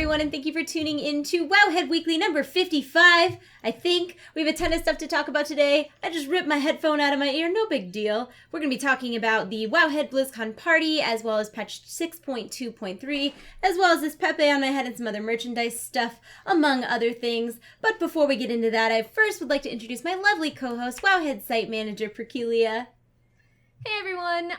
everyone, and thank you for tuning in to Wowhead Weekly number 55. I think we have a ton of stuff to talk about today. I just ripped my headphone out of my ear, no big deal. We're going to be talking about the Wowhead Blizzcon party, as well as patch 6.2.3, as well as this Pepe on my head and some other merchandise stuff, among other things. But before we get into that, I first would like to introduce my lovely co-host, Wowhead site manager, Perculia. Hey everyone,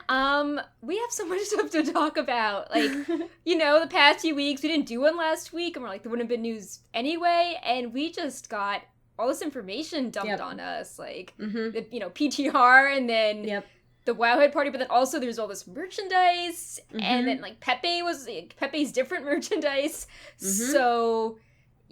we have so much stuff to talk about. Like, the past few weeks, we didn't do one last week, and we're like, there wouldn't have been news anyway, and we just got all this information dumped on us, like, the, PTR, and then the Wowhead party, but then also there's all this merchandise, and then, like, Pepe's different merchandise, so...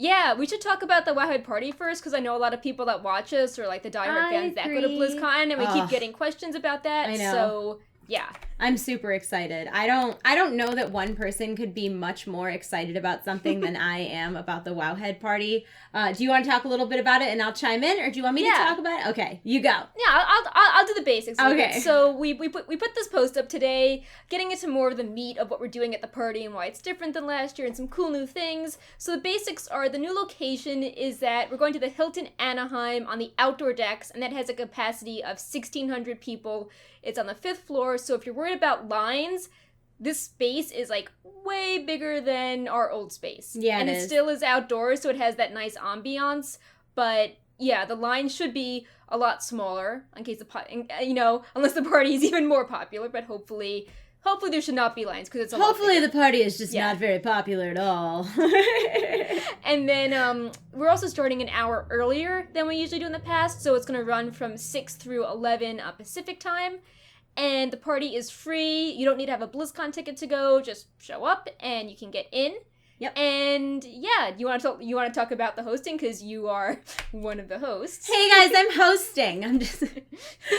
Yeah, we should talk about the Wowhead party first, because I know a lot of people that watch us are like the diehard fans that go to BlizzCon, and we keep getting questions about that. I know. So, yeah. I'm super excited. I don't know that one person could be much more excited about something than I am about the Wowhead party. Do you want to talk a little bit about it and I'll chime in, or do you want me to talk about it? Okay, you go. Yeah, I'll do the basics. Okay. So we put this post up today, getting into more of the meat of what we're doing at the party and why it's different than last year and some cool new things. So the basics are the new location is that we're going to the Hilton Anaheim on the outdoor decks, and that has a capacity of 1,600 people. It's on the 5th floor, so if you're worried about lines, this space is like way bigger than our old space. Yeah, and it still is outdoors, so it has that nice ambiance. But yeah, the line should be a lot smaller in case unless the party is even more popular. But hopefully there should not be lines because it's hopefully the party is just not very popular at all. And then we're also starting an hour earlier than we usually do in the past, so it's going to run from 6 through 11 Pacific time. And the party is free. You don't need to have a BlizzCon ticket to go. Just show up and you can get in. Yep. And yeah, you want to talk about the hosting because you are one of the hosts. Hey guys, I'm hosting.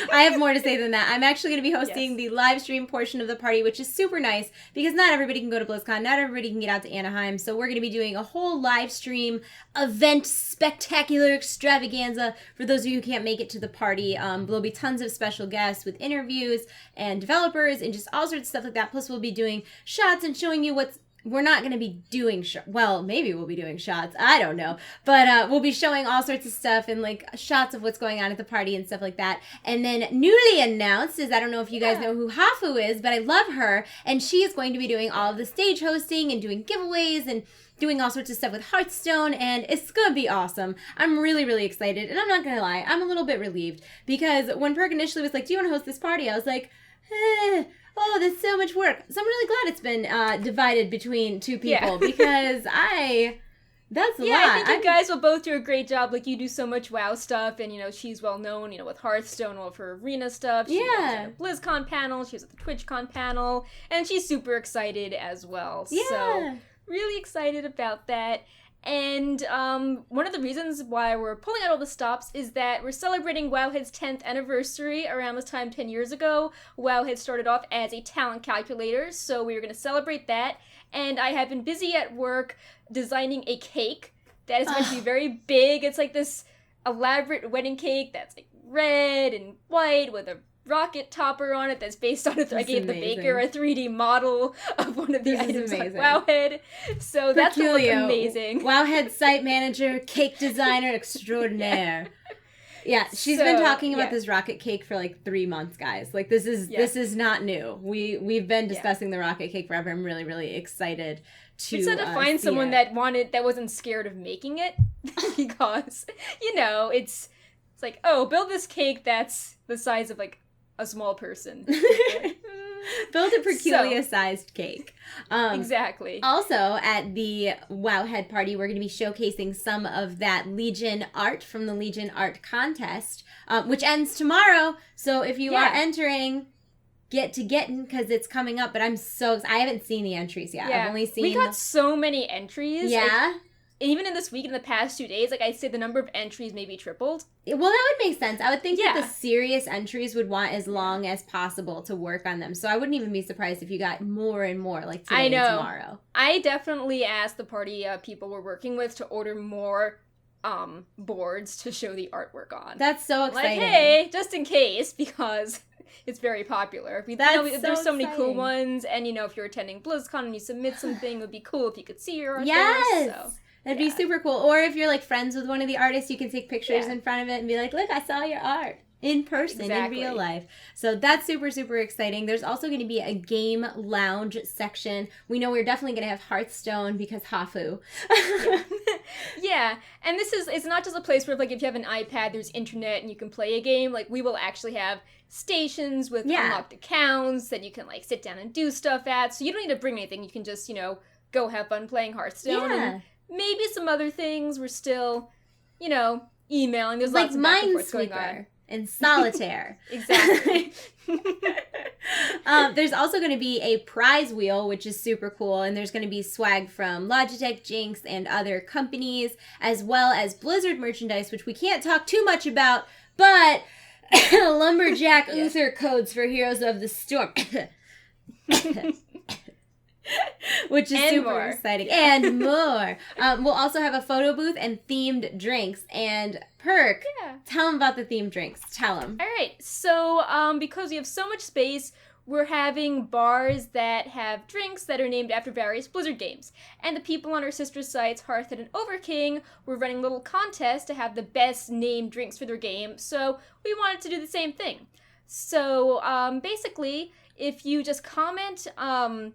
I have more to say than that. I'm actually going to be hosting the live stream portion of the party, which is super nice because not everybody can go to BlizzCon, not everybody can get out to Anaheim. So we're going to be doing a whole live stream event, spectacular extravaganza for those of you who can't make it to the party. There'll be tons of special guests with interviews and developers and just all sorts of stuff like that. Plus we'll be doing shots and showing you we're not going to be doing well, maybe we'll be doing shots. I don't know. But we'll be showing all sorts of stuff and like shots of what's going on at the party and stuff like that. And then newly announced is, I don't know if you guys know who Hafu is, but I love her. And she is going to be doing all of the stage hosting and doing giveaways and doing all sorts of stuff with Hearthstone. And it's going to be awesome. I'm really, really excited. And I'm not going to lie, I'm a little bit relieved because when Perk initially was like, do you want to host this party? I was like, oh, that's so much work. So I'm really glad it's been divided between two people because that's a lot. I think you guys will both do a great job. Like, you do so much WoW stuff, and, she's well known, with Hearthstone, all of her arena stuff. She was at the BlizzCon panel, she was at the TwitchCon panel, and she's super excited as well. Yeah. So, really excited about that. And one of the reasons why we're pulling out all the stops is that we're celebrating Wowhead's 10th anniversary. Around this time 10 years ago, Wowhead started off as a talent calculator, so we were going to celebrate that. And I have been busy at work designing a cake that is going to be very big. It's like this elaborate wedding cake that's like red and white with a rocket topper on it that's based on I gave the baker a 3D model of one of the items on Wowhead. So that's gonna look amazing. Wowhead site manager, cake designer extraordinaire. Yeah, she's been talking about this rocket cake for like 3 months, guys. Like this is not new. We've been discussing the rocket cake forever. I'm really, really excited to we just had to find someone that wasn't scared of making it because it's like, oh, build this cake that's the size of like a small person. Build a Perculia-sized cake. Exactly. Also, at the Wowhead party, we're going to be showcasing some of that Legion art from the Legion art contest, which ends tomorrow. So if you are entering, get to getting because it's coming up. But I haven't seen the entries yet. I've only seen. We got so many entries. Yeah. Even in this week, in the past 2 days, like I said, the number of entries maybe tripled. Well, that would make sense. I would think that the serious entries would want as long as possible to work on them. So I wouldn't even be surprised if you got more and more, like today and tomorrow. I definitely people the party people we're working with to order more boards to show the artwork on. That's so exciting. Like, hey, just in case, because it's very popular. That's There's so many cool exciting. ones, and if you're attending Blizzcon and you submit something, it would be cool if you could see your art Yes! there, so. That'd be super cool. Or if you're like friends with one of the artists, you can take pictures Yeah. in front of it and be like, look, I saw your art in person, Exactly. in real life. So that's super, super exciting. There's also going to be a game lounge section. We know we're definitely going to have Hearthstone because Hafu. Yeah, and it's not just a place where, like, if you have an iPad, there's internet and you can play a game. Like, we will actually have stations with unlocked accounts that you can, like, sit down and do stuff at. So you don't need to bring anything. You can just, go have fun playing Hearthstone. Yeah. And maybe some other things. We're still, emailing. There's lots of back and forth going on. Minesweeper and Solitaire. Exactly. There's also going to be a prize wheel, which is super cool, and there's going to be swag from Logitech, Jinx, and other companies, as well as Blizzard merchandise, which we can't talk too much about, but Lumberjack Uther codes for Heroes of the Storm. Which is super exciting. Yeah. And more. We'll also have a photo booth and themed drinks. And Perk, tell them about the themed drinks. Tell them. All right. So because we have so much space, we're having bars that have drinks that are named after various Blizzard games. And the people on our sister sites, Hearthhead and Overking, were running a little contest to have the best named drinks for their game. So we wanted to do the same thing. So basically, if you just comment on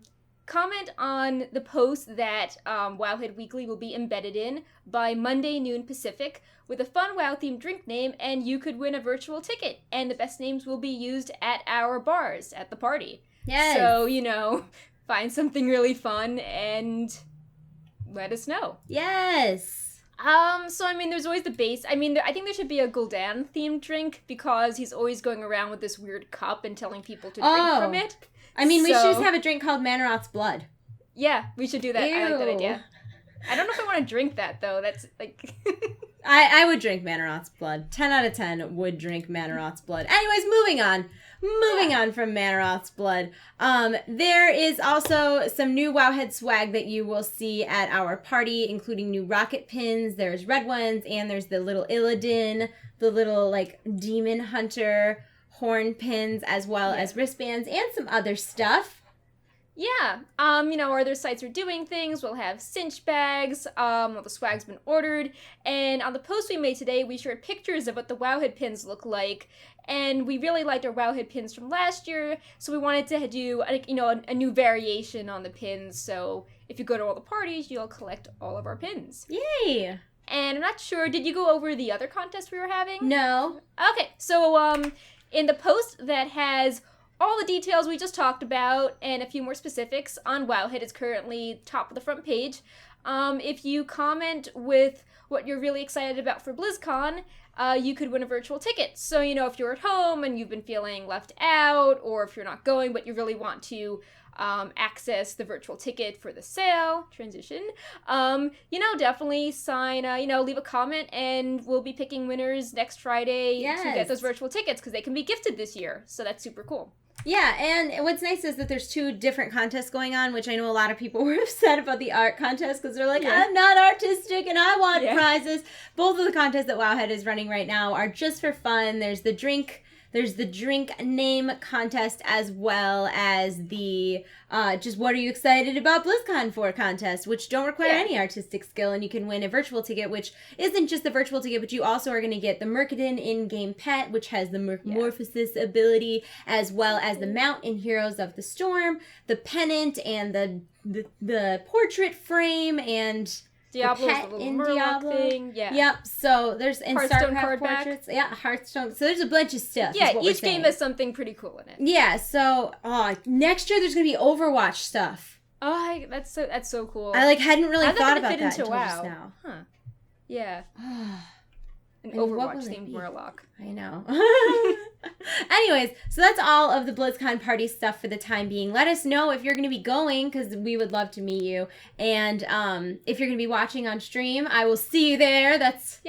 the post that Wowhead Weekly will be embedded in by Monday noon Pacific with a fun WoW-themed drink name, and you could win a virtual ticket. And the best names will be used at our bars at the party. Yes. So, find something really fun and let us know. Yes. So there's always the base. I think there should be a Gul'dan-themed drink because he's always going around with this weird cup and telling people to drink from it. We should just have a drink called Manaroth's Blood. Yeah, we should do that. Ew. I like that idea. I don't know if I want to drink that, though. That's, like... I would drink Manaroth's Blood. 10 out of 10 would drink Manaroth's Blood. Anyways, moving on. Moving on from Manaroth's Blood. There is also some new Wowhead swag that you will see at our party, including new rocket pins. There's red ones, and there's the little Illidan, the little, like, demon hunter horn pins, as well as wristbands and some other stuff. Yeah. Our other sites are doing things. We'll have cinch bags. All the swag's been ordered. And on the post we made today, we shared pictures of what the Wowhead pins look like. And we really liked our Wowhead pins from last year, so we wanted to do, a new variation on the pins. So if you go to all the parties, you'll collect all of our pins. Yay! And I'm not sure, did you go over the other contest we were having? No. Okay, so in the post that has all the details we just talked about and a few more specifics on Wowhead, it's currently top of the front page. If you comment with what you're really excited about for BlizzCon, you could win a virtual ticket. So, if you're at home and you've been feeling left out, or if you're not going but you really want to access the virtual ticket for the sale, definitely sign, leave a comment, and we'll be picking winners next Friday to get those virtual tickets because they can be gifted this year. So that's super cool. Yeah, and what's nice is that there's two different contests going on, which I know a lot of people were upset about the art contest because they're like, I'm not artistic and I want prizes. Both of the contests that Wowhead is running right now are just for fun. There's the drink name contest, as well as the just what are you excited about BlizzCon for contest, which don't require any artistic skill, and you can win a virtual ticket, which isn't just the virtual ticket, but you also are going to get the Mercadin in-game pet, which has the Morphosis ability, as well as the mount in Heroes of the Storm, the pennant, and the portrait frame, and Diablo's the little Murloc thing. Yeah. Yep. So there's in Hearthstone StarCraft card portraits. back. Yeah, Hearthstone. So there's a bunch of stuff. Yeah, is what each game has something pretty cool in it. Yeah. So next year there's gonna be Overwatch stuff. Oh, that's so cool. I hadn't really thought about fit that into until WoW. just now. Huh. Yeah. An And what Overwatch will it themed be? Murloc. I know. Anyways, so that's all of the BlizzCon party stuff for the time being. Let us know if you're going to be going, because we would love to meet you. And if you're going to be watching on stream, I will see you there. That's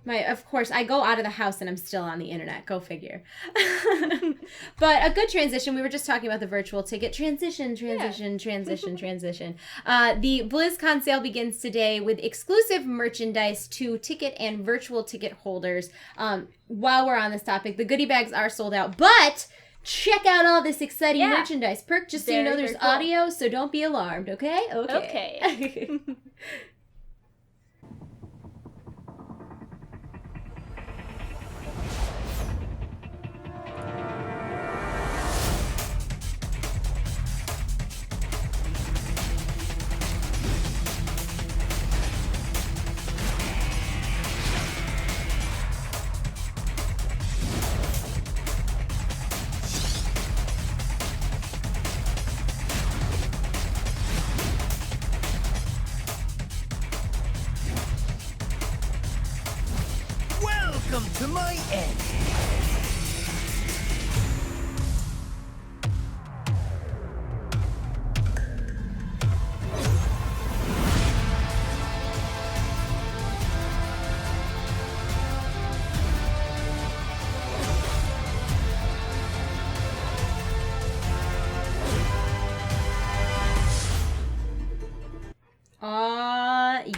of course, I go out of the house and I'm still on the internet. Go figure. But a good transition. We were just talking about the virtual ticket. Transition. The BlizzCon sale begins today with exclusive merchandise to ticket and virtual ticket holders. While we're on this topic, the goodie bags are sold out, but check out all this exciting merchandise. Perk, just so you know, there's cool. audio, so don't be alarmed, okay? Okay. Welcome to my end.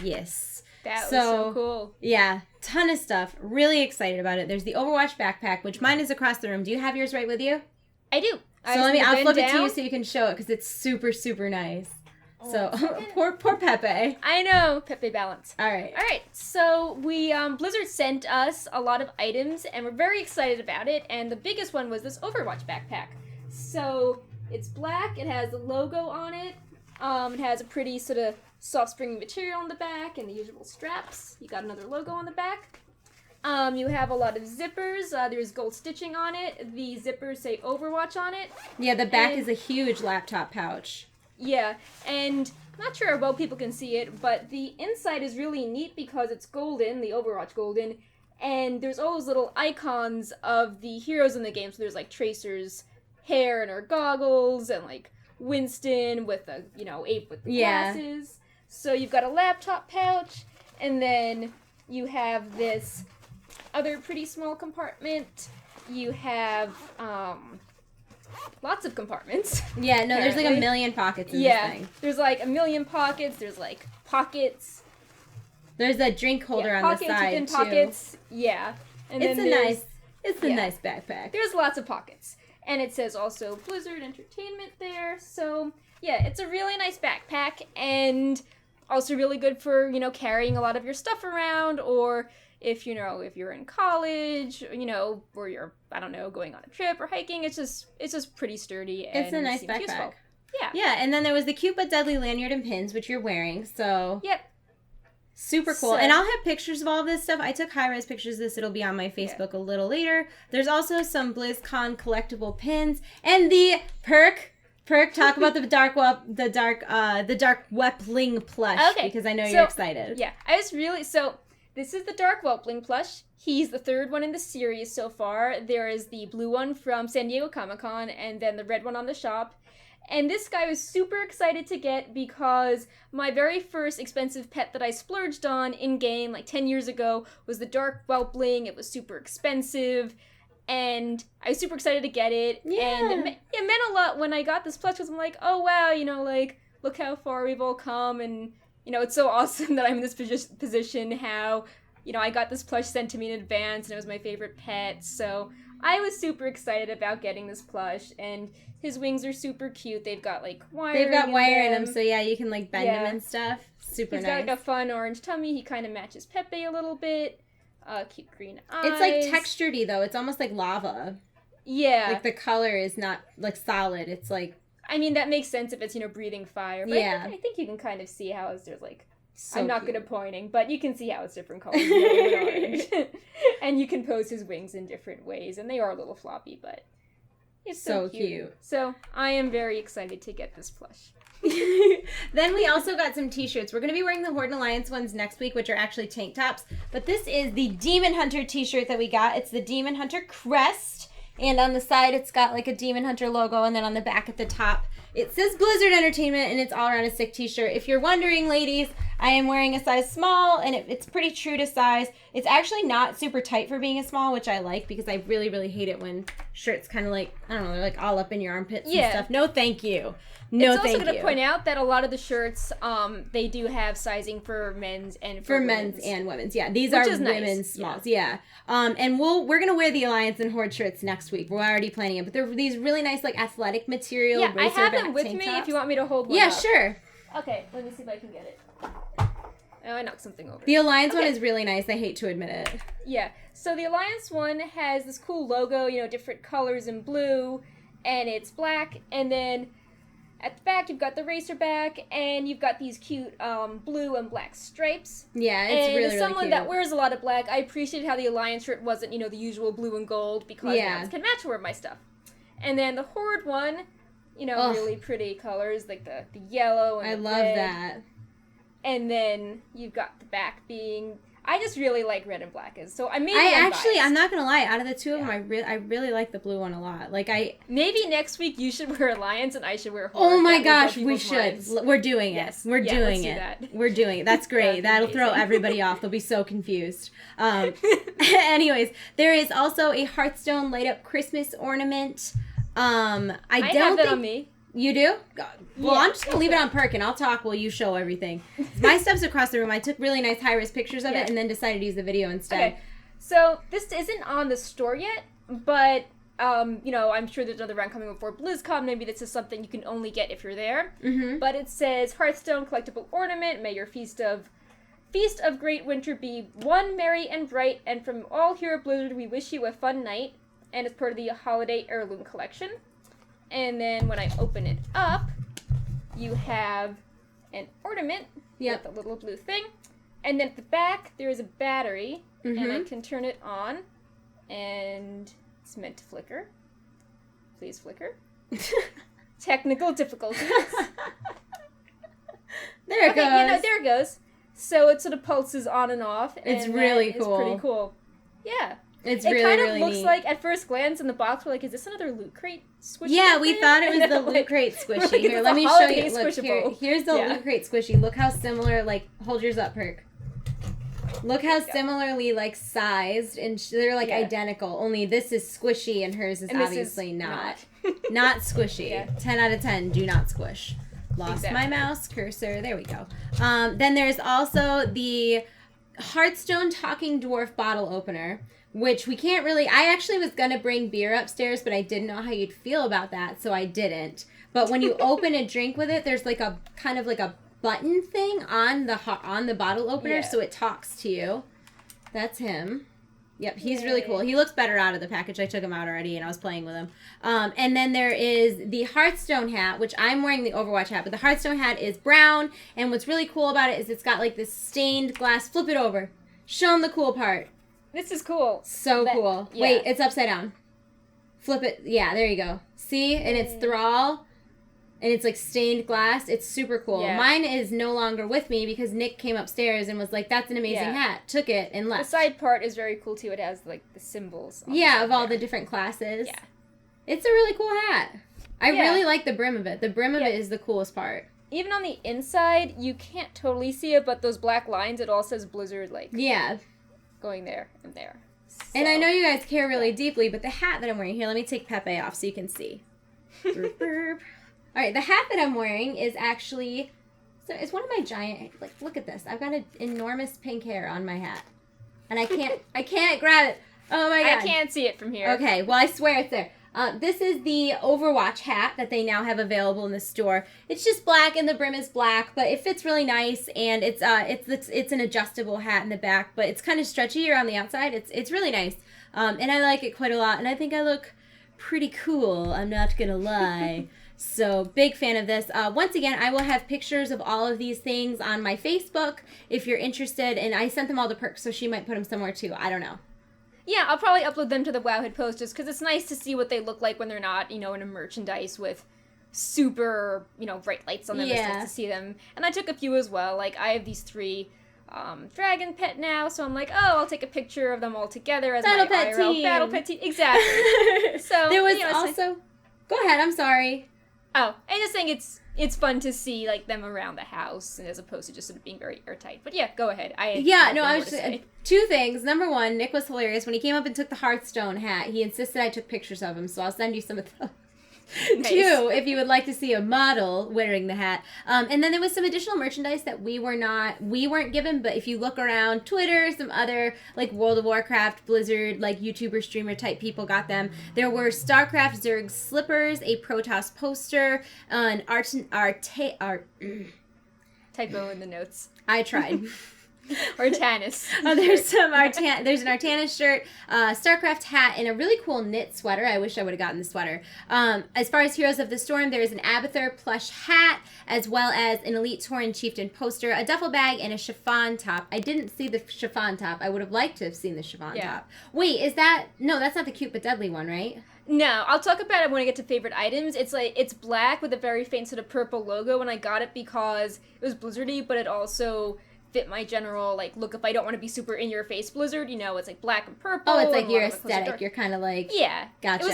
Yes. That was so cool. Yeah, ton of stuff. Really excited about it. There's the Overwatch backpack, which mine is across the room. Do you have yours right with you? I do. I'll flip it to you so you can show it because it's super, super nice. So, poor Pepe. I know, Pepe balance. All right. So we Blizzard sent us a lot of items, and we're very excited about it. And the biggest one was this Overwatch backpack. So it's black. It has the logo on it. It has a pretty sort of soft springy material on the back and the usual straps. You got another logo on the back. You have a lot of zippers. There's gold stitching on it. The zippers say Overwatch on it. Yeah, the back is a huge laptop pouch. Yeah, and I'm not sure how well people can see it, but the inside is really neat because it's golden, the Overwatch golden, and there's all those little icons of the heroes in the game. So there's like Tracer's hair and her goggles, and like Winston with the, ape with the glasses. So you've got a laptop pouch, and then you have this other pretty small compartment. You have lots of compartments. Yeah, no, there's like a million pockets in this thing. There's like a million pockets. There's like pockets. There's a drink holder on the side within too. Pockets. Yeah, and it's a nice backpack. There's lots of pockets, and it says also Blizzard Entertainment there. So yeah, it's a really nice backpack, and also really good for carrying a lot of your stuff around, or if you're in college, or you're going on a trip or hiking. It's just pretty sturdy, and it's a nice backpack. Useful. Yeah, and then there was the cute but deadly lanyard and pins, which you're wearing. So super cool. And I'll have pictures of all this stuff. I took high-res pictures of this. It'll be on my Facebook a little later. There's also some BlizzCon collectible pins and the Perk, talk about the dark Wepling plush, because I know you're excited. Yeah, this is the Dark Whelpling plush. He's the third one in the series so far. There is the blue one from San Diego Comic-Con, and then the red one on the shop. And this guy was super excited to get because my very first expensive pet that I splurged on in-game, like 10 years ago, was the Dark Whelpling. It was super expensive, and I was super excited to get it. Yeah. And it meant a lot when I got this plush, because I'm like, oh wow, look how far we've all come, and it's so awesome that I'm in this position, how, I got this plush sent to me in advance, and it was my favorite pet, so I was super excited about getting this plush, and his wings are super cute. They've got, wire in them, so yeah, you can, bend them and stuff. Super nice. He's got, a fun orange tummy. He kind of matches Pepe a little bit. Cute green eyes. It's, textured-y, though. It's almost like lava. Yeah. The color is not, solid. It's, I mean, that makes sense if it's, breathing fire. But yeah. I think you can kind of see how there's, so I'm not cute. good at pointing, but you can see how it's different colors, yellow and orange. And you can pose his wings in different ways, and they are a little floppy, but it's so cute. So I am very excited to get this plush. Then we also got some t-shirts. We're going to be wearing the Horde and Alliance ones next week, which are actually tank tops. But this is the Demon Hunter t-shirt that we got. It's the Demon Hunter crest. And on the side, it's got a Demon Hunter logo. And then on the back at the top, it says Blizzard Entertainment. And it's all around a sick t-shirt. If you're wondering, ladies, I am wearing a size small, and it's pretty true to size. It's actually not super tight for being a small, which I like because I really, really hate it when shirts kind of like, I don't know, they're like all up in your armpits and stuff. No, thank you. No, it's thank you. also going to point out that a lot of the shirts, they do have sizing for men's and for men's and women's. Yeah, these are women's smalls. Yeah. And we're gonna wear the Alliance and Horde shirts next week. We're already planning it, but they're these really nice like athletic material. Yeah, I have them with me if you want me to hold one. Yeah, up. Sure. Okay, let me see if I can get it. Oh, I knocked something over. The Alliance one is really nice. I hate to admit it. Yeah. So the Alliance one has this cool logo, different colors in blue, and it's black, and then at the back, you've got the racer back, and you've got these cute blue and black stripes. Yeah, it's really, really cute. And as someone that wears a lot of black, I appreciated how the Alliance shirt wasn't, the usual blue and gold, because it can match with my stuff. And then the Horde one, really pretty colors, like the yellow and the red. I love that. And then you've got the back being... I just really like red and black. So I'm not gonna lie. Out of the two of them, I really like the blue one a lot. Maybe next week you should wear Alliance and I should wear Horde. Oh my gosh, we should. We're doing it. Yes. We're doing it. We're doing it. That's great. That'll throw everybody off. They'll be so confused. Anyways, there is also a Hearthstone light up Christmas ornament. I have that on me. You do? Well, I'm just going to leave it on perk, and I'll talk while you show everything. My stuff's across the room. I took really nice high-res pictures of it and then decided to use the video instead. Okay. So this isn't on the store yet, but, I'm sure there's another round coming before BlizzCon. Maybe this is something you can only get if you're there. Mm-hmm. But it says, Hearthstone collectible ornament. May your Feast of Great Winter be one merry and bright. And from all here at Blizzard, we wish you a fun night. And it's part of the Holiday Heirloom Collection. And then when I open it up, you have an ornament with a little blue thing. And then at the back, there is a battery. Mm-hmm. And I can turn it on. And it's meant to flicker. Please flicker. Technical difficulties. There it goes. There it goes. So it sort of pulses on and off. It's really cool. It's pretty cool. Yeah. It kind of looks neat. Like, at first glance in the box, we're like, is this another Loot Crate squishy? Yeah, we thought it was the Loot Crate squishy. Here, let me show you. Look, here's the Loot Crate squishy. Look how similar, hold yours up, Perk. Look how similarly, sized, and they're, identical. Only this is squishy, and hers is obviously not. Not squishy. Yeah. 10 out of 10, do not squish. Lost my mouse cursor. There we go. Then there's also the Hearthstone Talking Dwarf bottle opener, which we can't really... I actually was going to bring beer upstairs, but I didn't know how you'd feel about that, so I didn't. But when you open a drink with it, there's a kind of a button thing on the bottle opener, so it talks to you. That's him. Yep, he's really cool. He looks better out of the package. I took him out already, and I was playing with him. And then there is the Hearthstone hat, which I'm wearing the Overwatch hat, but the Hearthstone hat is brown, and what's really cool about it is it's got, this stained glass. Flip it over. Show them the cool part. This is cool. So cool. Yeah. Wait, it's upside down. Flip it. Yeah, there you go. See? And it's Thrall. And it's stained glass. It's super cool. Yeah. Mine is no longer with me because Nick came upstairs and was like, that's an amazing hat. Took it and left. The side part is very cool too. It has the symbols. Yeah, of all the different classes. Yeah. It's a really cool hat. I really like the brim of it. The brim of it is the coolest part. Even on the inside, you can't totally see it, but those black lines, it all says Blizzard going there and there. So. And I know you guys care really deeply, but the hat that I'm wearing here, let me take Pepe off so you can see. All right, the hat that I'm wearing is actually, so it's one of my giant, look at this. I've got an enormous pink hair on my hat. And I can't grab it. Oh my God. I can't see it from here. Okay, well I swear it's there. This is the Overwatch hat that they now have available in the store. It's just black and the brim is black, but it fits really nice, and it's an adjustable hat in the back, but it's kind of stretchy around the outside. It's really nice, and I like it quite a lot, and I think I look pretty cool. I'm not gonna lie. So big fan of this. Once again, I will have pictures of all of these things on my Facebook if you're interested, and I sent them all to Perk, so she might put them somewhere too. I don't know. Yeah, I'll probably upload them to the Wowhead post just because it's nice to see what they look like when they're not, in a merchandise with super, bright lights on them and stuff to see them. And I took a few as well. I have these 3 dragon pet now, so I'm like, I'll take a picture of them all together as Battle my Pet IRL team. Battle Pet team. Exactly. So there was also... Go ahead, I'm sorry. Oh, I'm just saying it's fun to see like them around the house, and as opposed to just sort of being very airtight. But yeah, go ahead. I was two things. Number one, Nick was hilarious when he came up and took the Hearthstone hat. He insisted I took pictures of him, so I'll send you some of those. Nice. Two, if you would like to see a model wearing the hat. And then there was some additional merchandise that we weren't given, but if you look around Twitter, some other like World of Warcraft, Blizzard, like YouTuber, streamer type people got them. There were StarCraft Zerg slippers, a Protoss poster, an typo in the notes. I tried. Artanis. There's an Artanis shirt, StarCraft hat, and a really cool knit sweater. I wish I would have gotten the sweater. As far as Heroes of the Storm, there is an Abathur plush hat, as well as an Elite Tauren Chieftain poster, a duffel bag, and a chiffon top. I didn't see the chiffon top. I would have liked to have seen the chiffon top. Wait, no, that's not the Cute But Deadly one, right? No, I'll talk about it when I get to favorite items. It's black with a very faint sort of purple logo, and I got it because it was Blizzardy, but it also fit my general like look if I don't want to be super in your face Blizzard, it's like black and purple. Oh, it's like your aesthetic. You're kind of like Gotcha.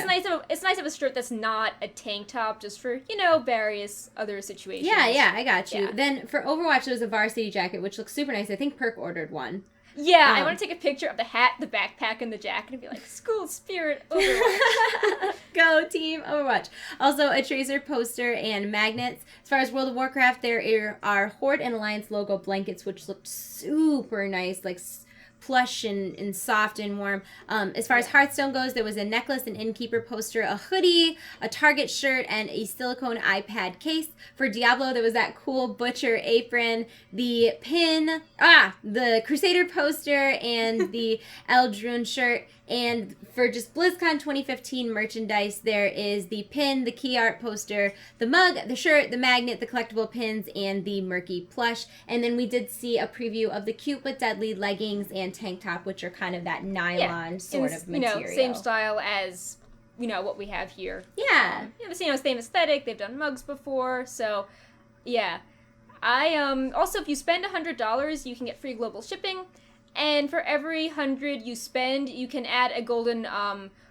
It's nice of a shirt that's not a tank top, just for various other situations. Yeah, I got you. Yeah. Then for Overwatch, there was a varsity jacket which looks super nice. I think Perk ordered one. Yeah, I want to take a picture of the hat, the backpack, and the jacket and be like, school spirit, Overwatch. Go team Overwatch. Also, a Tracer poster and magnets. As far as World of Warcraft, there are Horde and Alliance logo blankets, which looked super nice, like plush and soft and warm. As far as Hearthstone goes, there was a necklace, an Innkeeper poster, a hoodie, a Target shirt, and a silicone iPad case. For Diablo, there was that cool Butcher apron, the pin, the Crusader poster, and the Eldrune shirt. And for just BlizzCon 2015 merchandise, there is the pin, the key art poster, the mug, the shirt, the magnet, the collectible pins, and the Murky plush. And then we did see a preview of the Cute But Deadly leggings and tank top, which are kind of that nylon sort of material. Same style as, what we have here. Yeah. Same aesthetic. They've done mugs before. So, yeah. Also, if you spend $100, you can get free global shipping. And for every 100 you spend, you can add a golden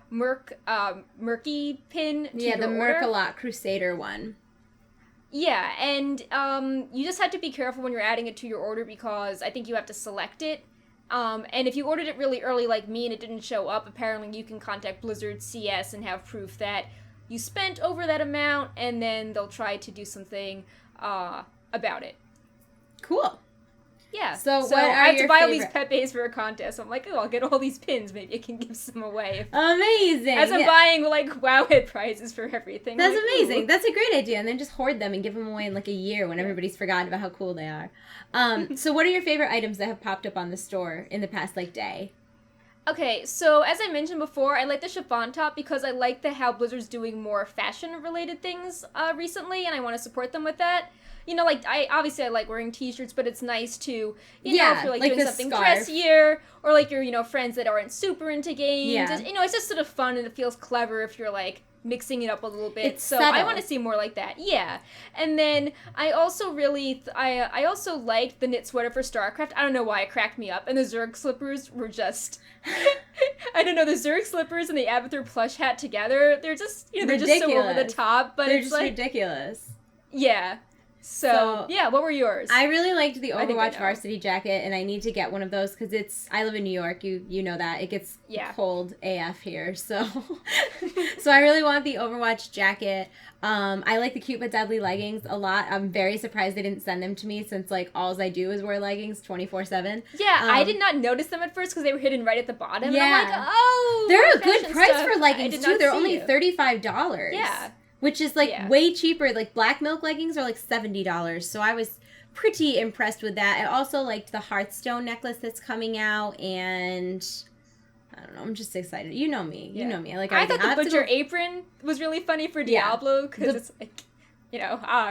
Murky pin to your order. Yeah, the Merkalot Crusader one. Yeah, and you just have to be careful when you're adding it to your order because I think you have to select it. And if you ordered it really early like me and it didn't show up, apparently you can contact Blizzard CS and have proof that you spent over that amount, and then they'll try to do something about it. Cool. Yeah. So I have to buy all these Pepes for a contest. So I'm like, I'll get all these pins. Maybe I can give some away. Amazing. As I'm buying, like, Wowhead prizes for everything. That's amazing. Ooh. That's a great idea. And then just hoard them and give them away in, like, a year when everybody's forgotten about how cool they are. So what are your favorite items that have popped up on the store in the past, like, day? Okay, so as I mentioned before, I like the chiffon top because I like how Blizzard's doing more fashion-related things recently, and I want to support them with that. I like wearing t-shirts, but it's nice to, if you're like doing something dressier, or like your, friends that aren't super into games. Yeah. It's just sort of fun and it feels clever if you're like mixing it up a little bit. It's so subtle. I want to see more like that. Yeah. And then I also I also liked the knit sweater for StarCraft. I don't know why it cracked me up. And the Zerg slippers were just, I don't know, the Zerg slippers and the Abathur plush hat together, they're just, they're just so over the top, but they're it's just like ridiculous. Yeah. So, yeah, what were yours? I really liked the Overwatch varsity jacket, and I need to get one of those because I live in New York. You know that. It gets cold AF here, so so I really want the Overwatch jacket. I like the Cute But Deadly leggings a lot. I'm very surprised they didn't send them to me since, like, all I do is wear leggings 24/7. Yeah, I did not notice them at first because they were hidden right at the bottom. Yeah. And I'm like, oh, they're a good price for leggings, too. They're only $35. Yeah. Which is, like, way cheaper. Like, black milk leggings are, like, $70. So I was pretty impressed with that. I also liked the Hearthstone necklace that's coming out. And I don't know. I'm just excited. You know me. You know me. I thought the Butcher apron was really funny for Diablo. Because it's, like,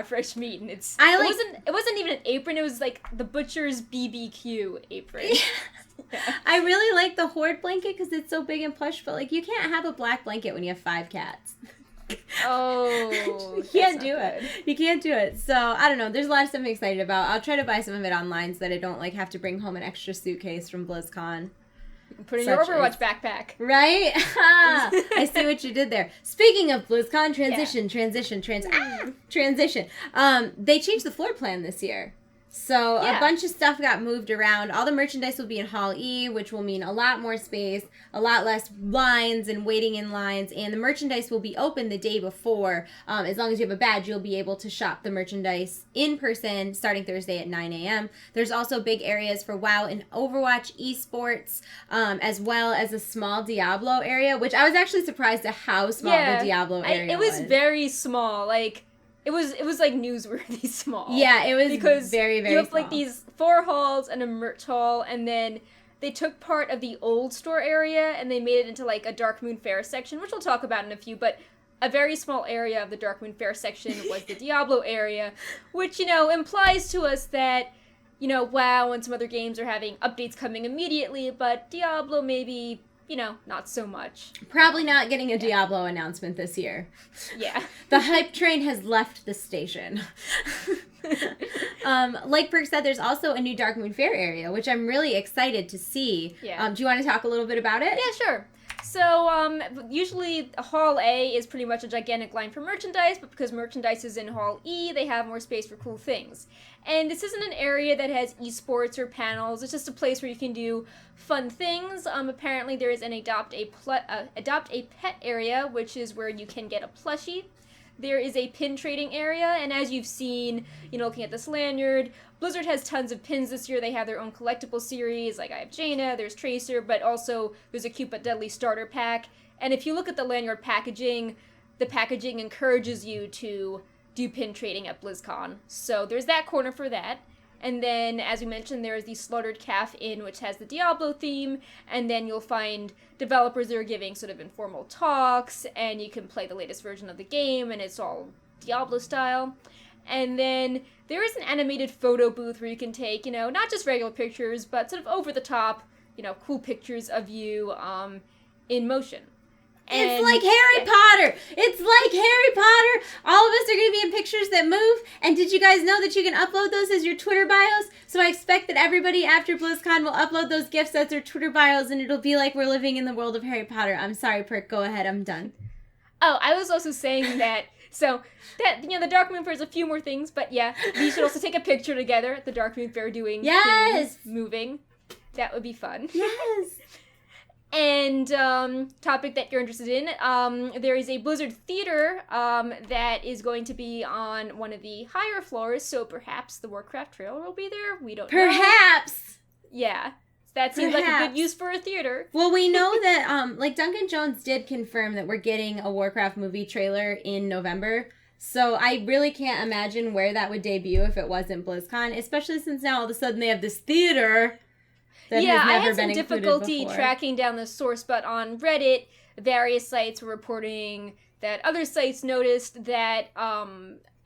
fresh meat. And it wasn't even an apron. It was, like, the Butcher's BBQ apron. I really like the Horde blanket because it's so big and plush. But, like, you can't have a black blanket when you have 5 cats. Oh, you can't do it. You can't do it. So I don't know. There's a lot of stuff I'm excited about. I'll try to buy some of it online so that I don't like have to bring home an extra suitcase from BlizzCon. Put in your Overwatch backpack. Right? I see what you did there. Speaking of BlizzCon, transition. They changed the floor plan this year. So a bunch of stuff got moved around. All the merchandise will be in Hall E, which will mean a lot more space, a lot less lines and waiting in lines, and the merchandise will be open the day before. As long as you have a badge, you'll be able to shop the merchandise in person starting Thursday at 9 a.m. There's also big areas for WoW and Overwatch esports, as well as a small Diablo area, which I was actually surprised at how small the Diablo area was. It was very small, It was like newsworthy small. Yeah, it was because very, very you have small. like these 4 halls and a merch hall, and then they took part of the old store area and they made it into like a Dark Moon Fair section, which we'll talk about in a few, but a very small area of the Dark Moon Fair section was the Diablo area, which, implies to us that, WoW and some other games are having updates coming immediately, but Diablo maybe, not so much. Probably not getting a Diablo announcement this year. Yeah. The hype train has left the station. Like Perk said, there's also a new Dark Moon Fair area, which I'm really excited to see. Yeah. Do you want to talk a little bit about it? Yeah, sure. So, usually Hall A is pretty much a gigantic line for merchandise, but because merchandise is in Hall E, they have more space for cool things. And this isn't an area that has esports or panels, it's just a place where you can do fun things. Apparently there is an adopt a pet area, which is where you can get a plushie. There is a pin trading area, and as you've seen, looking at this lanyard, Blizzard has tons of pins this year. They have their own collectible series, like I have Jaina, there's Tracer, but also there's a cute but deadly starter pack. And if you look at the lanyard packaging, the packaging encourages you to do pin trading at BlizzCon. So there's that corner for that. And then, as we mentioned, there is the Slaughtered Calf Inn, which has the Diablo theme, and then you'll find developers that are giving sort of informal talks, and you can play the latest version of the game, and it's all Diablo style. And then there is an animated photo booth where you can take, not just regular pictures, but sort of over-the-top, cool pictures of you in motion. And, it's like Harry Potter. It's like Harry Potter. All of us are going to be in pictures that move. And did you guys know that you can upload those as your Twitter bios? So I expect that everybody after BlizzCon will upload those GIFs as their Twitter bios, and it'll be like we're living in the world of Harry Potter. I'm sorry, Perk. Go ahead. I'm done. Oh, I was also saying that. So that the Dark Moon Fair is a few more things, but yeah, we should also take a picture together at the Dark Moon Fair doing things moving. That would be fun. Yes. And topic that you're interested in, there is a Blizzard Theater that is going to be on one of the higher floors, so perhaps the Warcraft trailer will be there. We don't know. Perhaps. Yeah. That seems like a good use for a theater. Well, we know that, Duncan Jones did confirm that we're getting a Warcraft movie trailer in November. So I really can't imagine where that would debut if it wasn't BlizzCon, especially since now all of a sudden they have this theater that has never I had been some difficulty before. tracking down the source, but on Reddit, various sites were reporting that other sites noticed that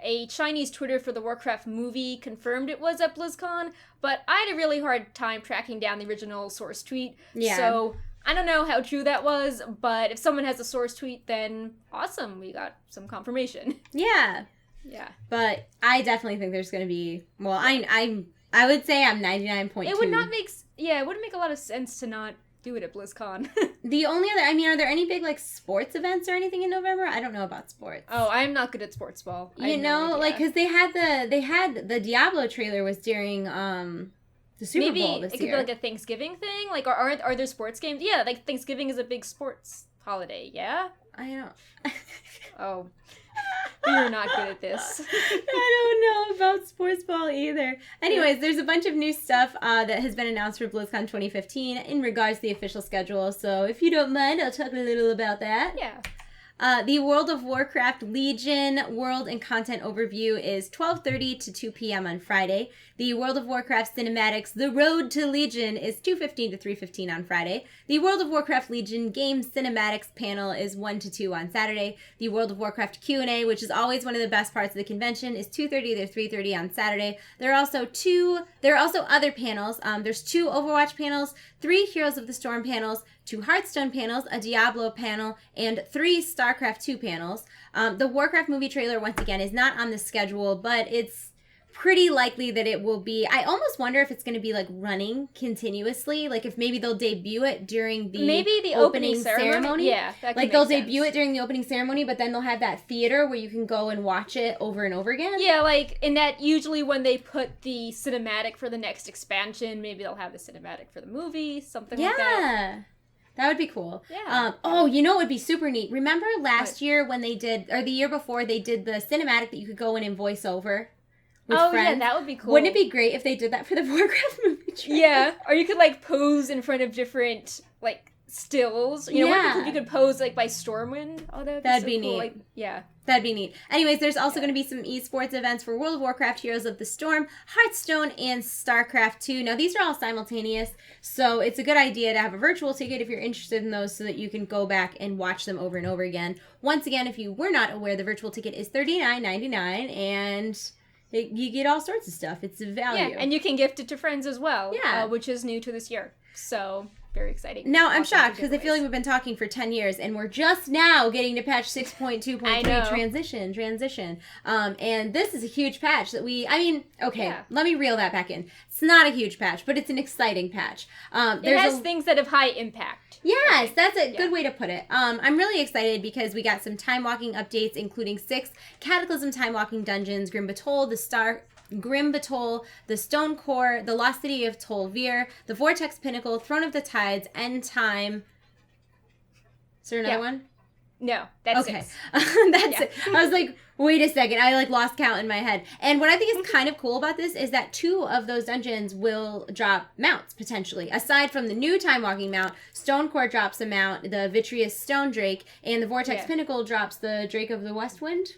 a Chinese Twitter for the Warcraft movie confirmed it was at BlizzCon, but I had a really hard time tracking down the original source tweet. Yeah. So I don't know how true that was, but if someone has a source tweet, then awesome, we got some confirmation. Yeah. Yeah. But I definitely think there's going to be, well, I would say I'm 99.2. It would not make, it wouldn't make a lot of sense to not do it at BlizzCon. The only other, are there any big, sports events or anything in November? I don't know about sports. Oh, I'm not good at sports ball. Because they had the Diablo trailer was during, the Super Bowl this year. Maybe it could be like a Thanksgiving thing? Are there sports games? Yeah, Thanksgiving is a big sports holiday, yeah? I don't... Oh. You're not good at this. I don't know about sports ball either. Anyways, there's a bunch of new stuff that has been announced for BlizzCon 2015 in regards to the official schedule. So if you don't mind, I'll talk a little about that. Yeah. The World of Warcraft Legion World and Content Overview is 12:30 to 2 p.m. on Friday. The World of Warcraft Cinematics The Road to Legion is 2:15 to 3:15 on Friday. The World of Warcraft Legion Game Cinematics panel is 1 to 2 on Saturday. The World of Warcraft Q&A, which is always one of the best parts of the convention, is 2:30 to 3:30 on Saturday. There are also other panels. There's 2 Overwatch panels, 3 Heroes of the Storm panels, 2 Hearthstone panels, a Diablo panel, and 3 StarCraft 2 panels. The Warcraft movie trailer, once again, is not on the schedule, but it's pretty likely that it will be. I almost wonder if it's going to be like running continuously, like if maybe they'll debut it during the opening ceremony. Yeah, that like they'll debut it during the opening ceremony, but then they'll have that theater where you can go and watch it over and over again. Yeah, like in that usually when they put the cinematic for the next expansion, maybe they'll have the cinematic for the movie, something like that. Yeah. That would be cool. Yeah. You know what would be super neat? Remember last year when they did, or the year before, they did the cinematic that you could go in and voice over? Friends. Yeah, that would be cool. Wouldn't it be great if they did that for the Warcraft movie trailer? Yeah, or you could like pose in front of different like stills. You know, you could pose like by Stormwind. Oh, that'd be so cool. neat. Like, yeah, that'd be neat. Anyways, there's also going to be some esports events for World of Warcraft, Heroes of the Storm, Hearthstone, and StarCraft 2. Now these are all simultaneous, so it's a good idea to have a virtual ticket if you're interested in those, so that you can go back and watch them over and over again. Once again, if you were not aware, the virtual ticket is $39.99 and you get all sorts of stuff. It's a value. Yeah, and you can gift it to friends as well. Yeah. Which is new to this year. So, very exciting. Now, I'm shocked because I feel like we've been talking for 10 years and we're just now getting to patch 6.2.3 transition. And this is a huge patch that let me reel that back in. It's not a huge patch, but it's an exciting patch. It has things that have high impact. Yes, that's a good way to put it. I'm really excited because we got some time walking updates, including 6 Cataclysm time walking dungeons: Grim Batol, the Stone Core, the Lost City of Tol'vir, the Vortex Pinnacle, Throne of the Tides, End Time. Is there another one? No, that's okay. 6. That's it. I was like, wait a second. I lost count in my head. And what I think is kind of cool about this is that 2 of those dungeons will drop mounts potentially. Aside from the new time walking mount, Stone Core drops a mount, the Vitreous Stone Drake, and the Vortex Pinnacle drops the Drake of the West Wind.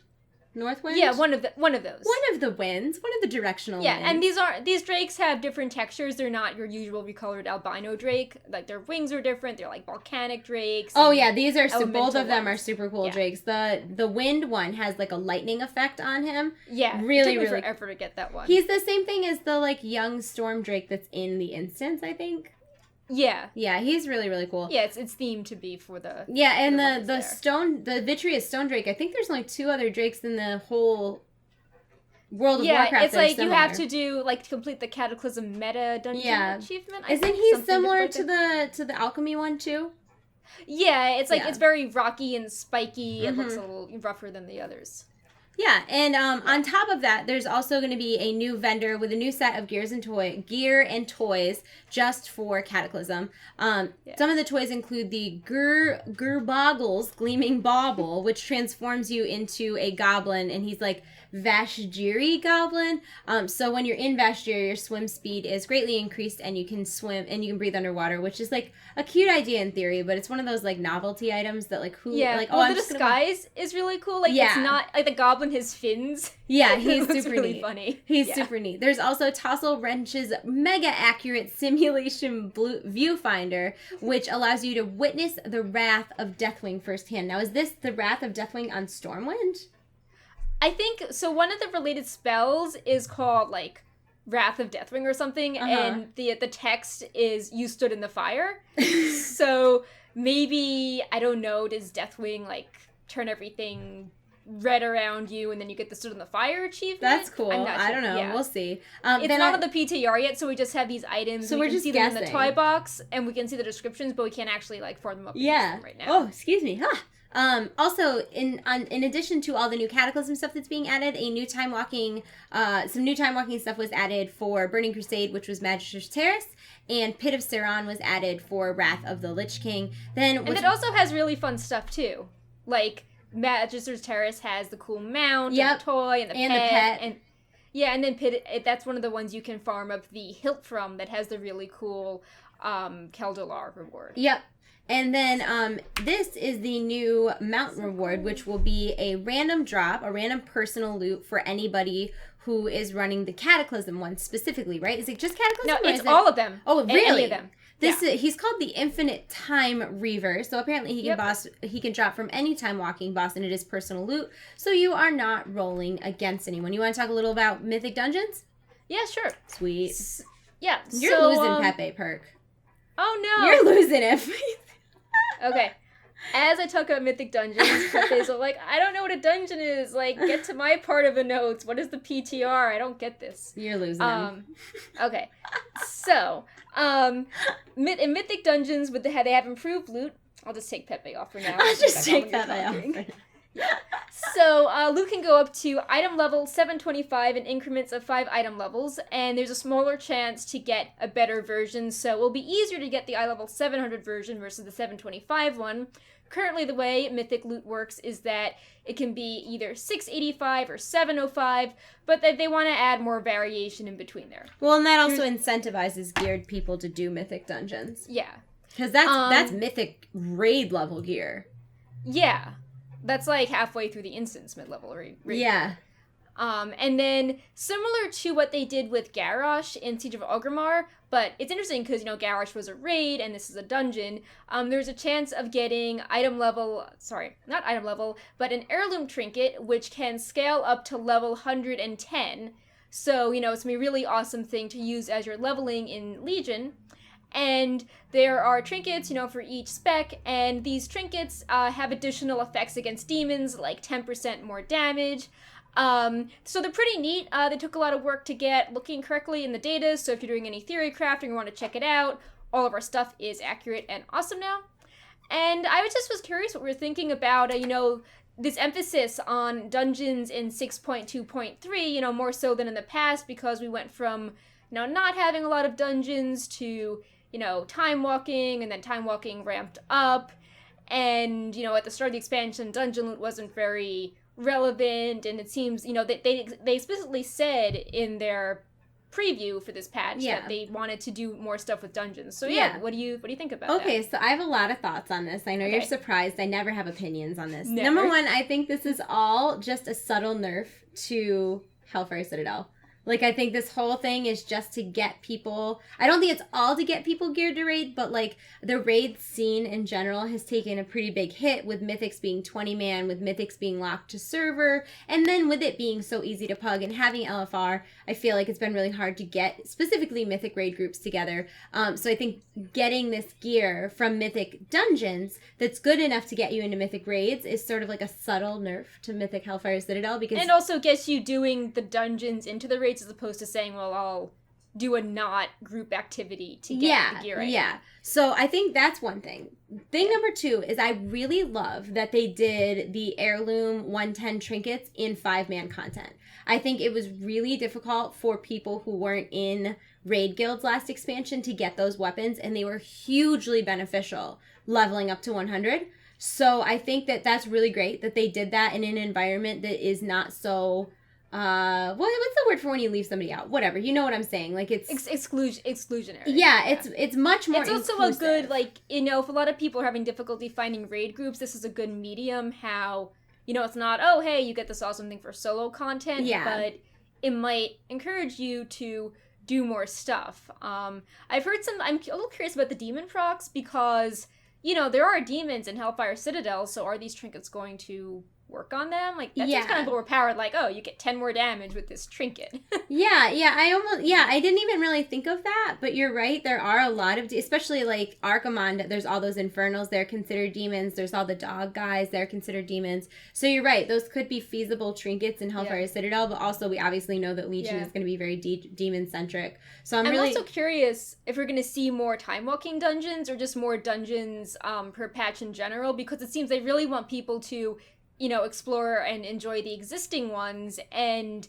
North Wind? Yeah, one of those. One of the winds. One of the directional winds. Yeah, and these drakes have different textures. They're not your usual recolored albino drake. Like, their wings are different. They're like volcanic drakes. Oh yeah, these are both of them ones. are super cool drakes. The wind one has like a lightning effect on him. Yeah, really, it took me really forever to get that one. He's the same thing as the like young storm drake that's in the instance, I think. Yeah. Yeah, he's really, really cool. Yeah, it's themed to be for the... Yeah, and the Vitreous Stone Drake, I think there's only 2 other drakes in the whole World of Warcraft. Yeah, it's like you have to do, like, to complete the Cataclysm meta dungeon achievement. Isn't he similar to the Alchemy one, too? Yeah, it's like, it's very rocky and spiky. It looks a little rougher than the others. Yeah, and on top of that, there's also going to be a new vendor with a new set of gear and toys just for Cataclysm. Some of the toys include the Gerboggle's Gleaming Bauble, which transforms you into a goblin, and he's like Vashjiri goblin. So when you're in Vashjiri, your swim speed is greatly increased, and you can swim and you can breathe underwater, which is like a cute idea in theory, but it's one of those like novelty items that like the disguise is really cool. Like it's not like the goblin has fins. Yeah, he's super really neat. Funny. He's super neat. There's also Tossle Wrench's mega accurate simulation viewfinder, which allows you to witness the wrath of Deathwing firsthand. Now, is this the wrath of Deathwing on Stormwind? I think so. One of the related spells is called like Wrath of Deathwing or something, and the text is "You stood in the fire." So maybe, I don't know, does Deathwing like turn everything red around you, and then you get the stood in the fire achievement? That's cool. I'm not sure. I don't know. Yeah. We'll see. It's not on the PTR yet, so we just have these items. So we we're can just see guessing. them in the toy box, and we can see the descriptions, but we can't actually like form them up and use them right now. Oh, excuse me. Huh. Also, in addition to all the new Cataclysm stuff that's being added, some new time walking stuff was added for Burning Crusade, which was Magister's Terrace, and Pit of Saron was added for Wrath of the Lich King. And it also has really fun stuff too, like Magister's Terrace has the cool mount, and the toy, and the pet. And then Pit, that's one of the ones you can farm up the hilt from that has the really cool Keldalar reward. Yep. And then this is the new mount reward, which will be a random drop, a random personal loot for anybody who is running the Cataclysm one specifically, right? Is it just Cataclysm? No, it's all of them. Oh, really? Any of them. He's called the Infinite Time Reaver, so apparently he can drop from any time walking boss, and it is personal loot, so you are not rolling against anyone. You want to talk a little about Mythic Dungeons? Yeah, sure. Sweet. Yeah. You're losing Pepe, Perk. Oh no. You're losing it. Okay. as I talk about Mythic Dungeons, Pepe's like, I don't know what a dungeon is. Like, get to my part of the notes. What is the PTR? I don't get this. You're losing him. Okay. So, in Mythic Dungeons, they have improved loot. I'll just take Pepe off for now. I'll just take Pepe off. Yeah. So, loot can go up to item level 725 in increments of 5 item levels, and there's a smaller chance to get a better version, so it will be easier to get the eye level 700 version versus the 725 one. Currently, the way Mythic loot works is that it can be either 685 or 705, but that they want to add more variation in between there. Well, and that also incentivizes geared people to do Mythic dungeons. Yeah. Because that's Mythic raid level gear. Yeah. That's like halfway through the instance mid-level raid. Yeah. And then, similar to what they did with Garrosh in Siege of Orgrimmar, but it's interesting because, Garrosh was a raid and this is a dungeon, there's a chance of getting not item level, but an heirloom trinket, which can scale up to level 110. So, it's going to be a really awesome thing to use as you're leveling in Legion. And there are trinkets, for each spec, and these trinkets have additional effects against demons, like 10% more damage. So they're pretty neat. They took a lot of work to get looking correctly in the data, so if you're doing any theory crafting or want to check it out, all of our stuff is accurate and awesome now. And I was curious what we were thinking about, this emphasis on dungeons in 6.2.3, more so than in the past, because we went from, not having a lot of dungeons to, time walking, and then time walking ramped up, and, at the start of the expansion, dungeon loot wasn't very relevant, and it seems, they explicitly said in their preview for this patch that they wanted to do more stuff with dungeons. So what do you think about that? Okay, so I have a lot of thoughts on this. I know you're surprised. I never have opinions on this. Never. Number one, I think this is all just a subtle nerf to Hellfire Citadel. Like, I think this whole thing is just to get people... I don't think it's all to get people geared to raid, but, the raid scene in general has taken a pretty big hit with Mythics being 20-man, with Mythics being locked to server, and then with it being so easy to pug and having LFR, I feel like it's been really hard to get specifically Mythic raid groups together. So I think getting this gear from Mythic dungeons that's good enough to get you into Mythic raids is sort of like a subtle nerf to Mythic Hellfire Citadel, because... And also gets you doing the dungeons into the raids as opposed to saying, well, I'll do a not group activity to get the gear item. Yeah. So I think that's one thing. Thing number two is I really love that they did the heirloom 110 trinkets in 5-man content. I think it was really difficult for people who weren't in raid guilds last expansion to get those weapons, and they were hugely beneficial leveling up to 100. So I think that that's really great that they did that in an environment that is not so... what's the word for when you leave somebody out? Whatever, you know what I'm saying. Like, it's exclusionary. Yeah, it's much more. It's also inclusive. a good, if a lot of people are having difficulty finding raid groups, this is a good medium. How it's not, oh hey, you get this awesome thing for solo content. Yeah. But it might encourage you to do more stuff. I've heard I'm a little curious about the demon procs because there are demons in Hellfire Citadel. So are these trinkets going to work on them? That's just kind of overpowered, you get 10 more damage with this trinket. I didn't even really think of that, but you're right, there are a lot of especially Archiemonde, there's all those infernals, they're considered demons, there's all the dog guys, they're considered demons, so you're right, those could be feasible trinkets in Hellfire Citadel, but also we obviously know that Legion is going to be very demon centric, so I'm really also curious if we're going to see more time walking dungeons or just more dungeons per patch in general, because it seems they really want people to explore and enjoy the existing ones. And,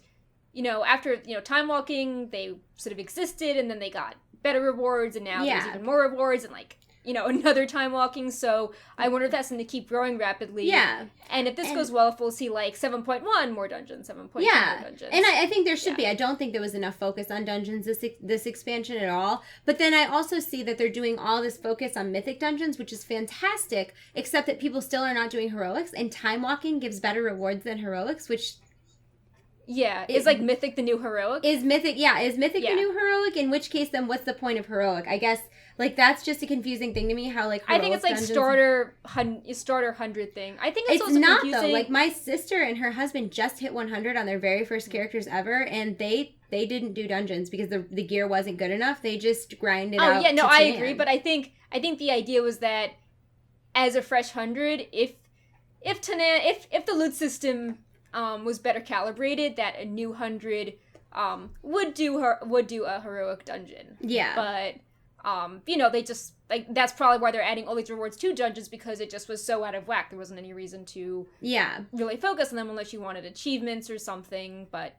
after, time walking, they sort of existed and then they got better rewards and now there's even more rewards and another time walking. So I wonder if that's going to keep growing rapidly. Yeah. And if this goes well, if we'll see 7.1 more dungeons, 7.2 more dungeons. And I think there should be. I don't think there was enough focus on dungeons this expansion at all. But then I also see that they're doing all this focus on Mythic dungeons, which is fantastic, except that people still are not doing heroics, and time walking gives better rewards than heroics, which... Yeah, is Mythic the new heroic? Is Mythic the new heroic? In which case, then what's the point of heroic? I guess, that's just a confusing thing to me, how, I think it's, starter 100 thing. I think it's also not, confusing. Though. My sister and her husband just hit 100 on their very first characters ever, and they didn't do dungeons because the gear wasn't good enough. They just grinded out. Oh, yeah, no, I agree, but I think the idea was that as a fresh 100, if the loot system was better calibrated, that a new 100 would do a heroic dungeon. Yeah. But they just, like, that's probably why they're adding all these rewards to dungeons, because it just was so out of whack. There wasn't any reason to really focus on them unless you wanted achievements or something, but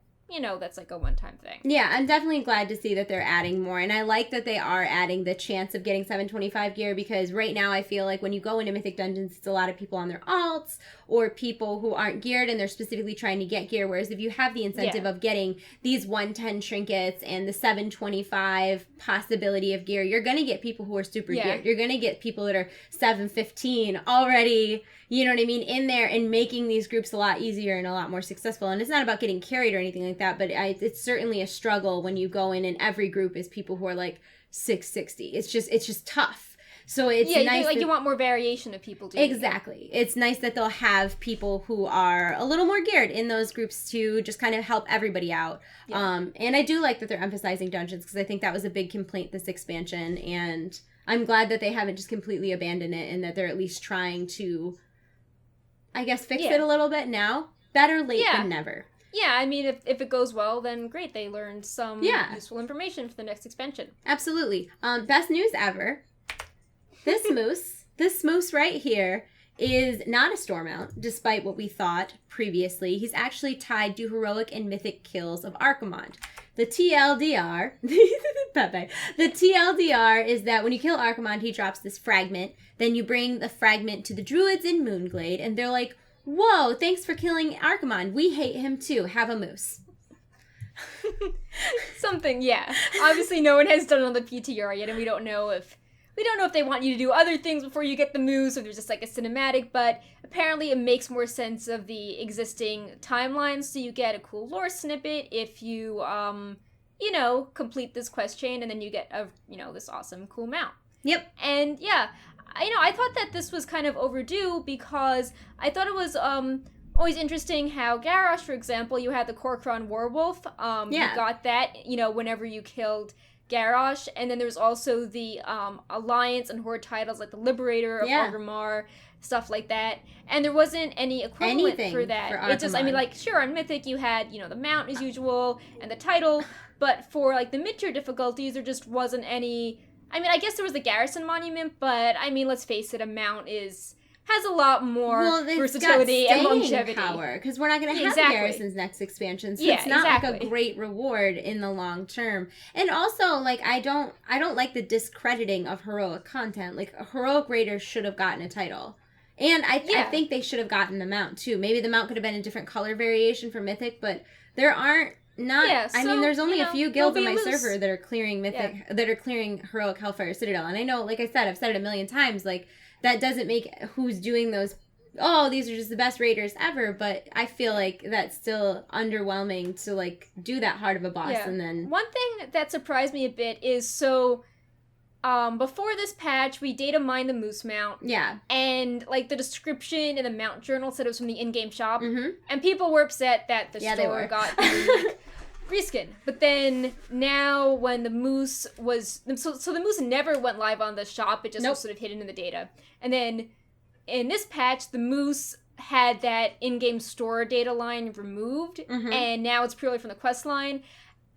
that's like a one-time thing. Yeah, I'm definitely glad to see that they're adding more. And I like that they are adding the chance of getting 725 gear, because right now I feel like when you go into Mythic Dungeons, it's a lot of people on their alts or people who aren't geared and they're specifically trying to get gear. Whereas if you have the incentive of getting these 110 trinkets and the 725 possibility of gear, you're going to get people who are super geared. You're going to get people that are 715 already, you know what I mean, in there, and making these groups a lot easier and a lot more successful. And it's not about getting carried or anything like that, but it's certainly a struggle when you go in and every group is people who are like 660. It's just tough. So it's nice. You want more variation of people doing Exactly. It's nice that they'll have people who are a little more geared in those groups to just kind of help everybody out. Yeah. And I do like that they're emphasizing dungeons, because I think that was a big complaint this expansion, and I'm glad that they haven't just completely abandoned it and that they're at least trying to, I guess, fix it a little bit now. Better late than never. Yeah, I mean, if it goes well, then great. They learned some useful information for the next expansion. Absolutely. Best news ever. This moose right here is not a store mount, despite what we thought previously. He's actually tied to heroic and mythic kills of Archiemonde. The TLDR, Pepe, the TLDR is that when you kill Archiemonde, he drops this fragment. Then you bring the fragment to the druids in Moonglade, and they're like, whoa, thanks for killing Archiemonde. We hate him too. Have a moose. Something, yeah. Obviously, no one has done it on the PTR yet, and we don't know if they want you to do other things before you get the moose, or there's just like a cinematic, but apparently it makes more sense of the existing timeline, so you get a cool lore snippet if you, complete this quest chain, and then you get this awesome cool mount. Yep. And yeah, I thought that this was kind of overdue, because I thought it was always interesting how Garrosh, for example, you had the Korkron Werewolf. You got that, whenever you killed Garrosh, and then there's also the Alliance and Horde titles, like the Liberator of Orgrimmar, stuff like that. And there wasn't any equivalent for that. It just, sure, on Mythic you had, the mount as usual, and the title, but for, like, the mid-tier difficulties, there just wasn't any. I guess there was the Garrison Monument, but, let's face it, a mount has a lot more versatility and longevity. Power, because we're not going to have Garrison's next expansion, so it's not like a great reward in the long term. And also, like, I don't like the discrediting of heroic content. Like, heroic raiders should have gotten a title. And I think they should have gotten the mount, too. Maybe the mount could have been a different color variation for Mythic, but there aren't there's only a few guilds on my server that are clearing Mythic, that are clearing heroic Hellfire Citadel. And I know, like I said, I've said it a million times, like, that doesn't make who's doing those, these are just the best raiders ever, but I feel like that's still underwhelming to, like, do that hard of a boss. And then one thing that surprised me a bit is, before this patch, we data mined the moose mount. Yeah. And, like, the description in the mount journal said it was from the in-game shop. Mm-hmm. And people were upset that the store got the unique reskin. But then, now, when the moose was. So the moose never went live on the shop, it just was sort of hidden in the data. And then, in this patch, the moose had that in-game store data line removed. Mm-hmm. And now it's purely from the quest line.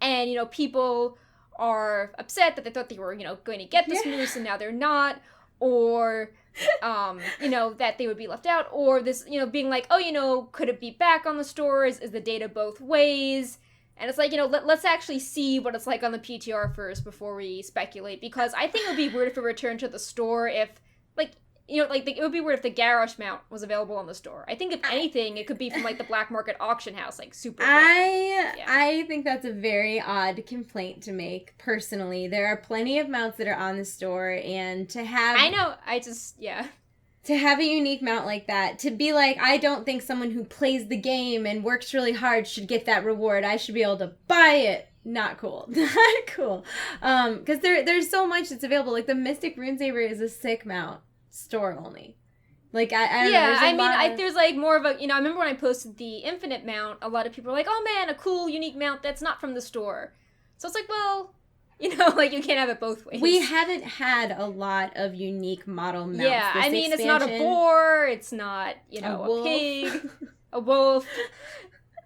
And, people are upset that they thought they were, going to get this moose and now they're not, or, that they would be left out, or this, being like, could it be back on the store? Is the data both ways? And it's like, let's actually see what it's like on the PTR first before we speculate, because I think it would be weird if it returned to the store if, it would be weird if the Garrosh mount was available on the store. I think if anything, it could be from, like, the black market auction house, like, super rare. I think that's a very odd complaint to make, personally. There are plenty of mounts that are on the store, and to have... I know, to have a unique mount like that, to be like, I don't think someone who plays the game and works really hard should get that reward. I should be able to buy it. Not cool. Not cool. Because there's so much that's available. Like, the Mystic Runesaber is a sick mount. Store only. Like, I don't know. There's like more of a, I remember when I posted the Infinite mount, a lot of people were like, oh man, a cool, unique mount that's not from the store. So it's like, well, You know, like, you can't have it both ways. We haven't had a lot of unique model mounts. Yeah, this I mean, expansion. it's not a boar, it's not, you know, a pig, a wolf,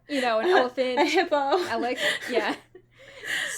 you know, an elephant. A hippo. Yeah.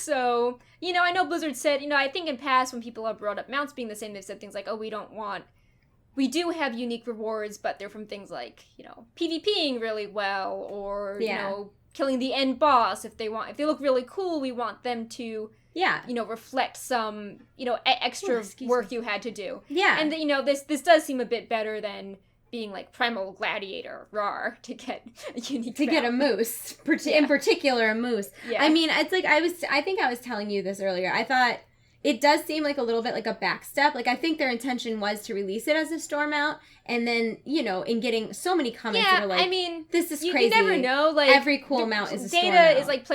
So, you know, I know Blizzard said, you know, I think in past when people have brought up mounts being the same, they've said things like, oh, we do have unique rewards, but they're from things like, you know, PvPing really well, or, you know, killing the end boss. If they look really cool, we want them to, you know, reflect some, you know, extra work you had to do. Yeah. And, you know, this does seem a bit better than being like Primal Gladiator, rawr, to get a unique mount. Get a moose, in particular a moose. Yeah. I mean, it's like I think I was telling you this earlier. I thought it does seem like a little bit like a backstep. Like, I think their intention was to release it as a store mount, and then, you know, in getting so many comments that are like, I mean, this is crazy. You never know. Like, every cool mount is a store mount. Data is like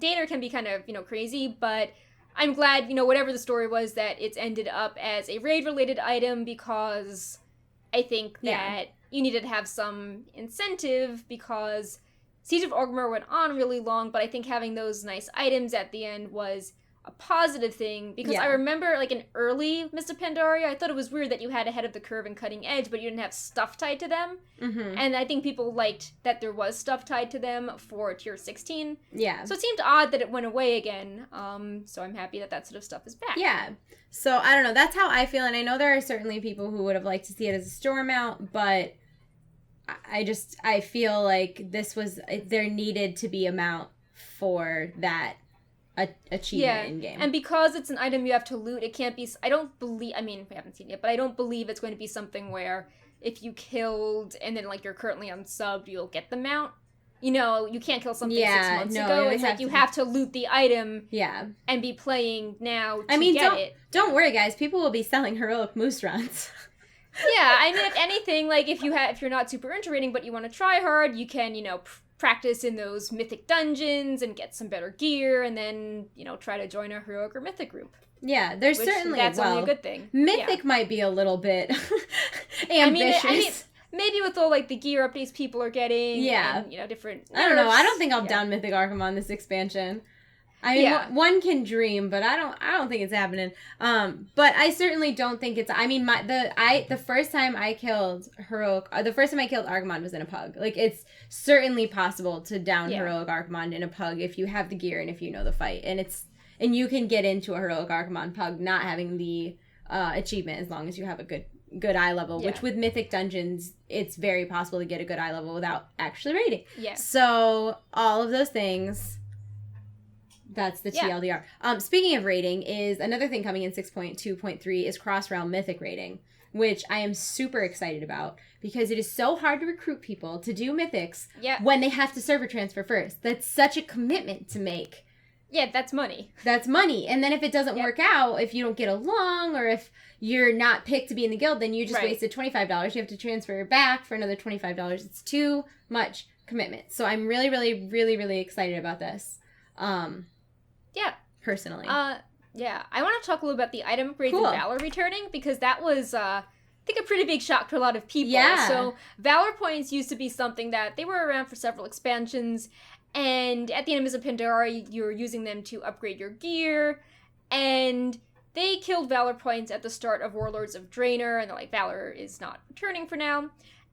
data can be kind of, you know, crazy, but I'm glad, you know, whatever the story was, that it's ended up as a raid-related item, because I think that you needed to have some incentive, because Siege of Orgrimmar went on really long, but I think having those nice items at the end was a positive thing, because I remember, like, in early Mists of Pandaria, I thought it was weird that you had ahead of the curve and cutting edge, but you didn't have stuff tied to them. Mm-hmm. And I think people liked that there was stuff tied to them for tier 16. Yeah. So it seemed odd that it went away again. So I'm happy that sort of stuff is back. Yeah. So I don't know. That's how I feel, and I know there are certainly people who would have liked to see it as a store mount, but I feel like there needed to be a mount for that achievement in game. And because it's an item you have to loot, it can't be, we haven't seen it, but I don't believe it's going to be something where if you killed and then, like, you're currently unsubbed, you'll get the mount. You know, you can't kill something 6 months ago. It's like you have to loot the item and be playing now to get it. Don't worry, guys. People will be selling heroic moose runs. Yeah, I mean, if anything, like, if you're not super into raiding but you want to try hard, you can, you know, practice in those mythic dungeons and get some better gear, and then, you know, try to join a heroic or mythic group. Yeah, that's only a good thing. Mythic might be a little bit ambitious. I mean, maybe with all, like, the gear updates people are getting, and, you know, different nerfs. I don't know. I don't think I'll down Mythic Archiemonde this expansion. I mean, one can dream, but I don't think it's happening. But I certainly don't think it's. I mean, the first time I killed Archiemonde was in a pug. Like, it's certainly possible to down heroic Archiemonde in a pug if you have the gear and if you know the fight, and you can get into a heroic Archiemonde pug not having the achievement as long as you have a good eye level. Which with mythic dungeons, it's very possible to get a good eye level without actually raiding. Yeah. So all of those things. That's the TLDR. Speaking of raiding, is another thing coming in 6.2.3 is cross-realm mythic raiding, which I am super excited about, because it is so hard to recruit people to do mythics when they have to server transfer first. That's such a commitment to make. Yeah, that's money. That's money. And then if it doesn't work out, if you don't get along, or if you're not picked to be in the guild, then you just wasted $25. You have to transfer back for another $25. It's too much commitment. So I'm really, really, really, really excited about this. Personally. I want to talk a little about the item upgrades and Valor returning, because that was, I think, a pretty big shock to a lot of people. Yeah. So Valor points used to be something that they were around for several expansions, and at the end of Mists of Pandaria, you were using them to upgrade your gear, and they killed Valor points at the start of Warlords of Draenor, and they're like, Valor is not returning for now.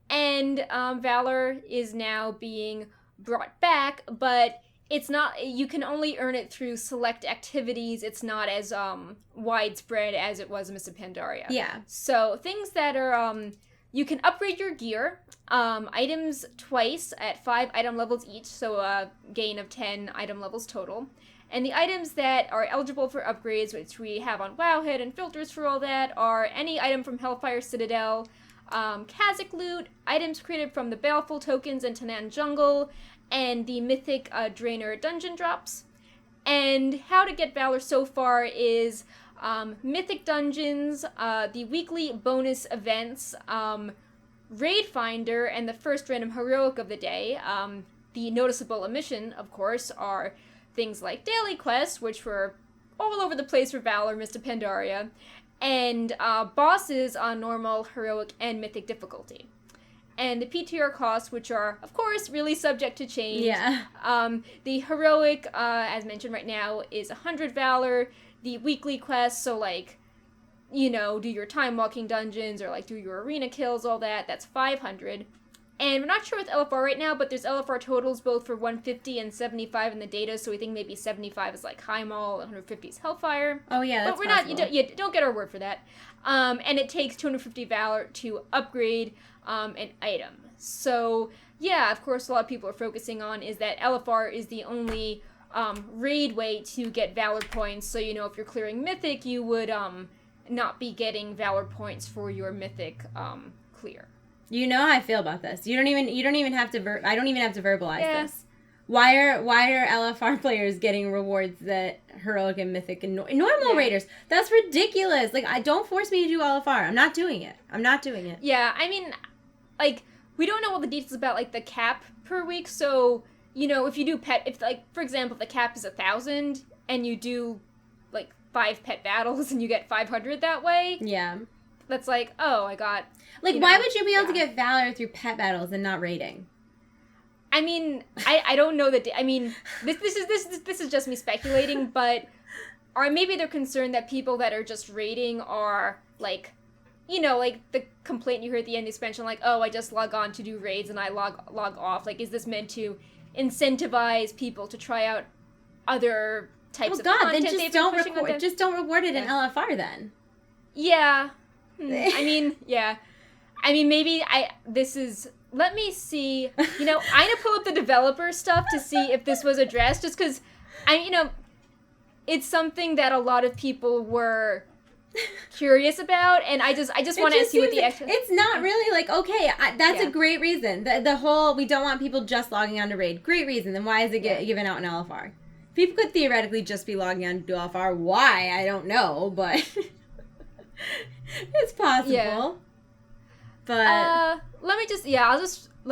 And Valor is now being brought back, but it's not, you can only earn it through select activities. It's not as widespread as it was in Mists of Pandaria. Yeah. So things that are, you can upgrade your gear, items twice at 5 item levels each, so a gain of 10 item levels total. And the items that are eligible for upgrades, which we have on Wowhead and filters for all that, are any item from Hellfire Citadel, Kazakh loot, items created from the Baleful tokens in Tanan Jungle, and the mythic Draenor dungeon drops. And how to get Valor so far is mythic dungeons, the weekly bonus events, Raid Finder, and the first random heroic of the day. The noticeable omission, of course, are things like daily quests, which were all over the place for Valor, Mists of Pandaria, and bosses on normal, heroic, and mythic difficulty. and the PTR costs, which are, of course, really subject to change. Yeah. The heroic, as mentioned right now, is 100 Valor. The weekly quests, so like, you know, do your time walking dungeons or like do your arena kills, all that, that's 500. And we're not sure with LFR right now, but there's LFR totals both for 150 and 75 in the data, so we think maybe 75 is like High Mall, 150 is Hellfire. Oh yeah, that's but we're possible. not. You don't get our word for that. And it takes 250 Valor to upgrade an item. So yeah, of course, a lot of people are focusing on is that LFR is the only raid way to get Valor points. So you know, if you're clearing Mythic, you would not be getting Valor points for your Mythic clear. You know how I feel about this. You don't even have to. I don't even have to verbalize Yes. this. Why are LFR players getting rewards that heroic and mythic and normal raiders? That's ridiculous. Like, don't force me to do LFR. I'm not doing it. Yeah, I mean, like, we don't know all the details about like the cap per week. So you know, if you do if like for example, if the cap is 1,000 and you do like 5 pet battles and you get 500 that way. Yeah. That's like, oh, I got. Like, why would you be able to get Valor through pet battles and not raiding? I mean, I don't know that. I mean, this is just me speculating, but or maybe they're concerned that people that are just raiding are like, you know, like the complaint you heard at the end of the expansion, like, oh, I just log on to do raids and I log off. Like, is this meant to incentivize people to try out other types of content? Then just don't reward it in LFR then. Yeah. I mean, yeah. I mean, maybe let me see, you know, I'm gonna pull up the developer stuff to see if this was addressed, just because, you know, it's something that a lot of people were curious about, and I just want to see what the extra... It's not really, like, okay, that's a great reason. The whole, we don't want people just logging on to raid. Great reason. Then why is it given out in LFR? People could theoretically just be logging on to do LFR. Why? I don't know, but... It's possible. Yeah. But let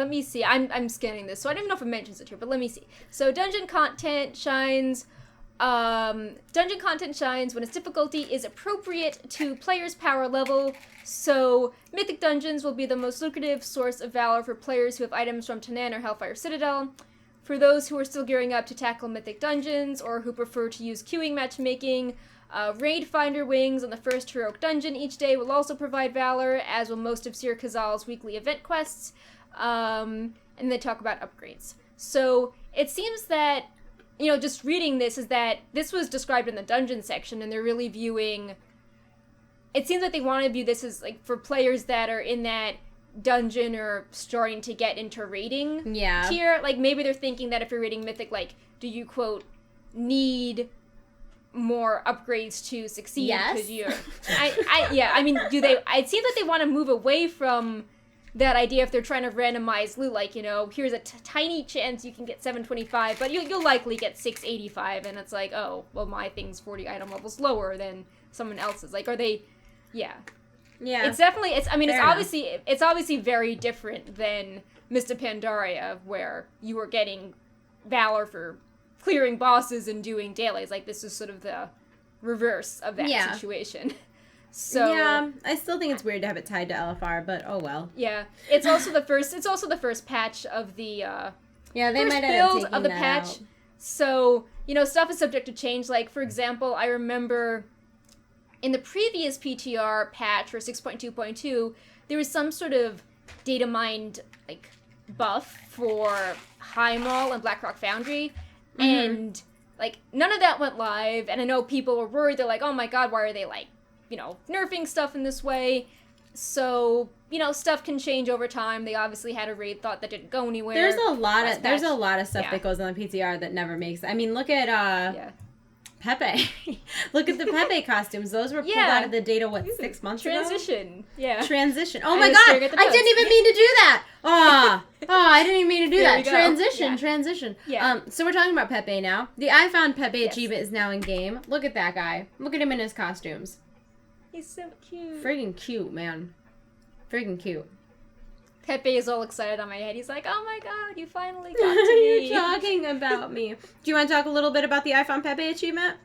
me see. I'm scanning this, so I don't even know if it mentions it here, but let me see. So dungeon content shines when its difficulty is appropriate to player's power level. So mythic dungeons will be the most lucrative source of valor for players who have items from Tanan or Hellfire Citadel. For those who are still gearing up to tackle mythic dungeons or who prefer to use queuing matchmaking, Raid Finder Wings on the first heroic dungeon each day will also provide valor, as will most of Sir Khazal's weekly event quests. And they talk about upgrades. So it seems that, you know, just reading this is that this was described in the dungeon section, and they're really viewing... It seems like they want to view this as, like, for players that are in that dungeon or starting to get into raiding tier. Like, maybe they're thinking that if you're raiding Mythic, like, do you, quote, need... more upgrades to succeed because you're I mean, do they it seems like they want to move away from that idea if they're trying to randomize loot, like, you know, here's a tiny chance you can get 725, but you'll likely get 685, and it's like, oh, well, my thing's 40 item levels lower than someone else's. Like, are they it's definitely it's obviously very different than Mr. Pandaria, where you were getting valor for clearing bosses and doing dailies. Like, this is sort of the reverse of that situation. So yeah, I still think it's weird to have it tied to LFR, but oh well. Yeah, it's also the first patch of the they first might build have of the patch. Out. So, you know, stuff is subject to change. Like, for example, I remember in the previous PTR patch for 6.2.2, there was some sort of data mined like buff for High Mall and Blackrock Foundry. And, like, none of that went live, and I know people were worried. They're like, oh my god, why are they, like, you know, nerfing stuff in this way? So, you know, stuff can change over time. They obviously had a raid thought that didn't go anywhere. There's a lot of stuff that goes on the PTR that never makes... I mean, look at, Pepe. Look at the Pepe costumes. Those were pulled out of the data, 6 months ago? Transition. Oh my god! I didn't even mean to do that! I didn't even mean to do that. Transition. Yeah. So we're talking about Pepe now. The I Found Pepe achievement is now in game. Look at that guy. Look at him in his costumes. He's so cute. Friggin' cute, man. Friggin' cute. Pepe is all excited on my head. He's like, oh my god, you finally got to me. You're talking about me. Do you want to talk a little bit about the I Found Pepe achievement?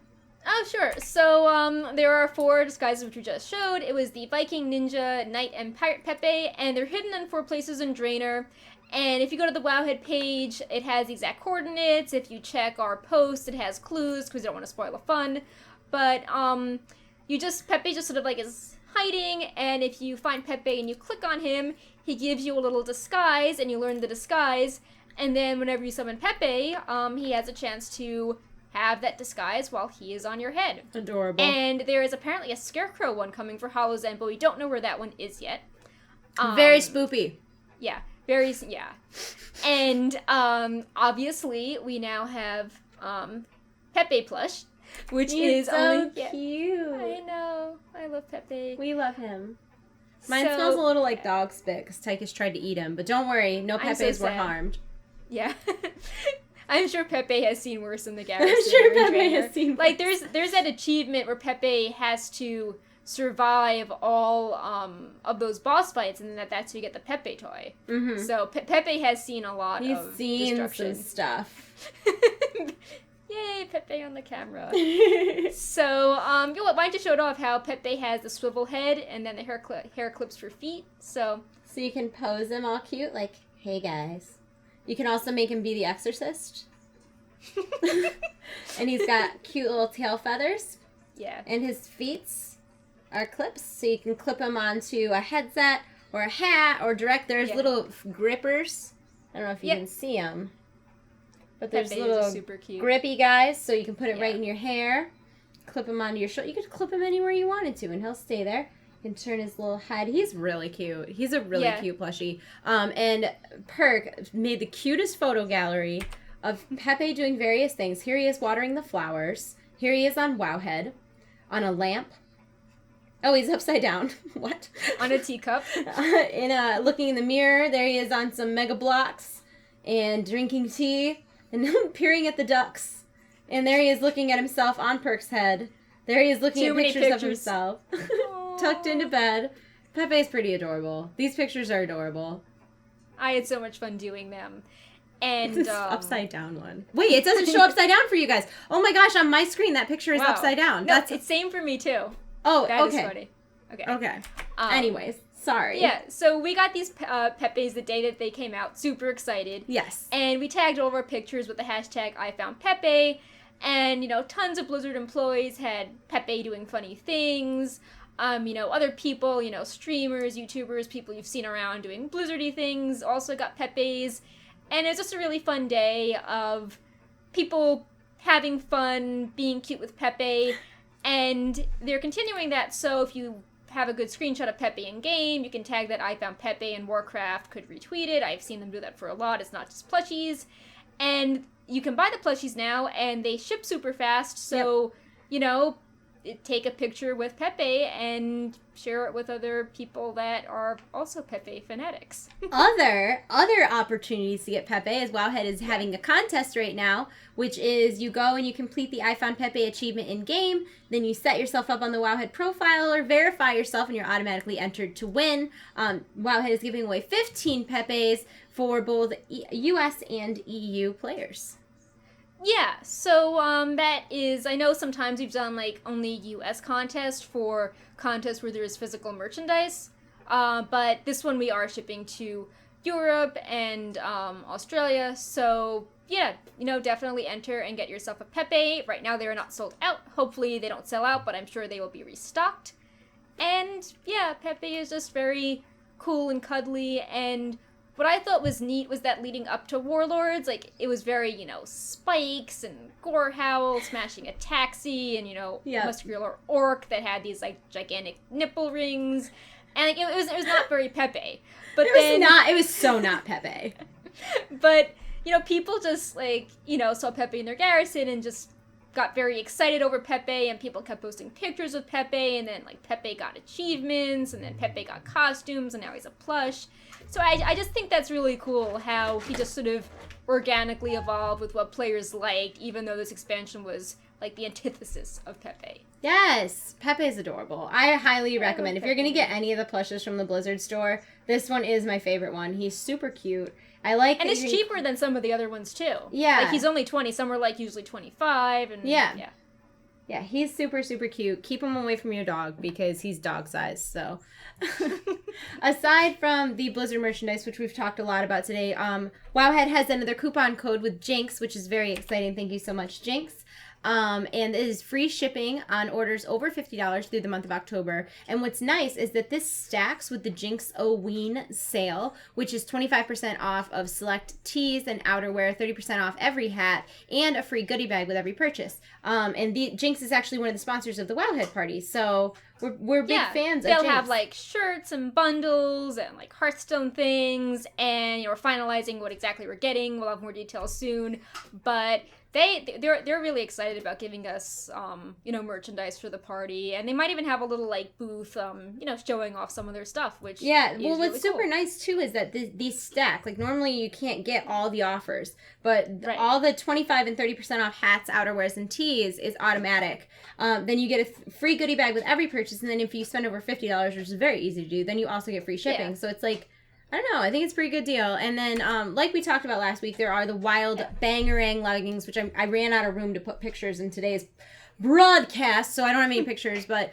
Oh, sure. So, there are 4 disguises which we just showed. It was the Viking, Ninja, Knight, and Pirate Pepe, and they're hidden in 4 places in Draenor. And if you go to the Wowhead page, it has the exact coordinates. If you check our post, it has clues, because we don't want to spoil the fun. But, Pepe just sort of, like, is hiding, and if you find Pepe and you click on him, he gives you a little disguise, and you learn the disguise, and then whenever you summon Pepe, he has a chance to have that disguise while he is on your head. Adorable. And there is apparently a Scarecrow one coming for Hollow's End, but we don't know where that one is yet. Very spoopy. Yeah, yeah. And, obviously, we now have, Pepe plush, which He's is so only... cute. I know. I love Pepe. We love him. Mine smells a little like dog spit because Tychus tried to eat him. But don't worry, no Pepes were harmed. Yeah. I'm sure Pepe has seen worse in the garrison. I'm sure Pepe has seen worse. Like, there's that achievement where Pepe has to survive all of those boss fights, and that's how you get the Pepe toy. Mm-hmm. So Pepe has seen a lot of destruction. He's seen some stuff. Yay, Pepe on the camera. So, why don't you show it off how Pepe has the swivel head and then the hair clips for feet, so you can pose him all cute, like, hey guys. You can also make him be the exorcist. And he's got cute little tail feathers. Yeah. And his feet are clips, so you can clip him onto a headset or a hat or direct. There's little grippers. I don't know if you can see them. But there's Pepe little super cute. grippy guys, so you can put it right in your hair. Clip him onto your shoulder. You could clip him anywhere you wanted to, and he'll stay there. You can turn his little head. He's really cute. He's a really cute plushie. And Perk made the cutest photo gallery of Pepe doing various things. Here he is watering the flowers. Here he is on Wowhead, on a lamp. Oh, he's upside down. What? On a teacup. Looking in the mirror. There he is on some Mega Blocks and drinking tea and peering at the ducks. And there he is looking at himself on Perk's head. There he is looking at pictures of himself. Tucked into bed. Pepe's pretty adorable. These pictures are adorable. I had so much fun doing them. And this upside down one. Wait, it doesn't show upside down for you guys. Oh my gosh, on my screen that picture is upside down. No, it's same for me too. Oh, that okay. Is funny. Okay. Anyways, sorry. Yeah, so we got these Pepes the day that they came out. Super excited. Yes. And we tagged all of our pictures with the hashtag #IFoundPepe. And, tons of Blizzard employees had Pepe doing funny things. Other people, streamers, YouTubers, people you've seen around doing Blizzardy things also got Pepes. And it was just a really fun day of people having fun, being cute with Pepe. And they're continuing that, so if you have a good screenshot of Pepe in game, you can tag that #IFoundPepe, and Warcraft could retweet it. I've seen them do that for a lot. It's not just plushies. And you can buy the plushies now, and they ship super fast, so, take a picture with Pepe and share it with other people that are also Pepe fanatics. Other opportunities to get Pepe is Wowhead is having a contest right now, which is you go and you complete the #IFoundPepe achievement in game, then you set yourself up on the Wowhead profile or verify yourself, and you're automatically entered to win. Wowhead is giving away 15 Pepes for both US and EU players. Yeah, so that is, I know sometimes we've done only US contests for contests where there's physical merchandise, but this one we are shipping to Europe and Australia, so yeah, definitely enter and get yourself a Pepe. Right now they're not sold out. Hopefully they don't sell out, but I'm sure they will be restocked. And yeah, Pepe is just very cool and cuddly, and what I thought was neat was that leading up to Warlords, it was very, spikes and gore howl, smashing a taxi, and, muscular orc that had these, gigantic nipple rings, and, it was not very Pepe. But it was so not Pepe. But, people just, saw Pepe in their garrison and just got very excited over Pepe, and people kept posting pictures of Pepe, and then, Pepe got achievements, and then Pepe got costumes, and now he's a plush. So I just think that's really cool how he just sort of organically evolved with what players liked, even though this expansion was the antithesis of Pepe. Yes, Pepe is adorable. I highly recommend. If you're going to get any of the plushes from the Blizzard store, this one is my favorite one. He's super cute. And it's cheaper than some of the other ones too. Yeah. He's only 20. Some are usually 25. And yeah. Yeah, he's super, super cute. Keep him away from your dog because he's dog sized. So, aside from the Blizzard merchandise, which we've talked a lot about today, Wowhead has another coupon code with Jinx, which is very exciting. Thank you so much, Jinx. And it is free shipping on orders over $50 through the month of October. And what's nice is that this stacks with the Jinx Oween sale, which is 25% off of select tees and outerwear, 30% off every hat, and a free goodie bag with every purchase. And the Jinx is actually one of the sponsors of the Wowhead party, so we're big fans of Jinx. They'll have like shirts and bundles and like Hearthstone things, and we're finalizing what exactly we're getting. We'll have more details soon, but they're really excited about giving us merchandise for the party, and they might even have a little like booth showing off some of their stuff, which what's really super cool. Nice too is that these stack, like normally you can't get all the offers, but all the 25 and 30% off hats, outerwears, and tees is automatic. Then you get a free goodie bag with every purchase, and then if you spend over $50, which is very easy to do, then you also get free shipping. So it's like, I don't know. I think it's a pretty good deal. And then, like we talked about last week, there are the wild Bangarang leggings, which I ran out of room to put pictures in today's broadcast, so I don't have any pictures. But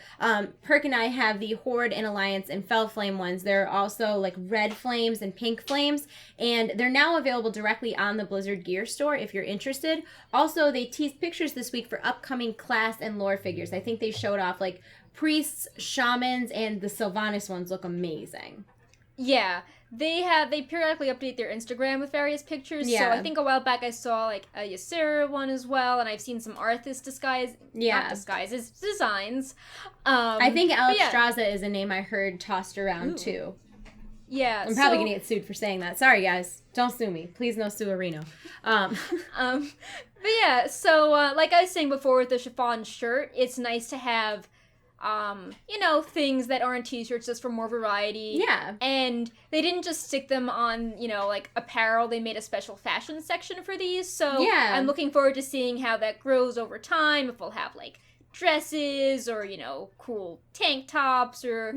Perk and I have the Horde and Alliance and Fell Flame ones. They're also like red flames and pink flames, and they're now available directly on the Blizzard Gear store if you're interested. Also, they teased pictures this week for upcoming class and lore figures. I think they showed off like priests, shamans, and the Sylvanas ones look amazing. Yeah. They periodically update their Instagram with various pictures. Yeah. So I think a while back I saw like a Ysera one as well, and I've seen some Arthas designs. I think Alexstrasza is a name I heard tossed around too. Yeah. I'm probably gonna get sued for saying that. Sorry guys. Don't sue me. Please no suerino. But yeah, so like I was saying before with the chiffon shirt, it's nice to have things that aren't t-shirts, just for more variety. Yeah. And they didn't just stick them on, like apparel. They made a special fashion section for these. So yeah. I'm looking forward to seeing how that grows over time. If we'll have like dresses or, cool tank tops or,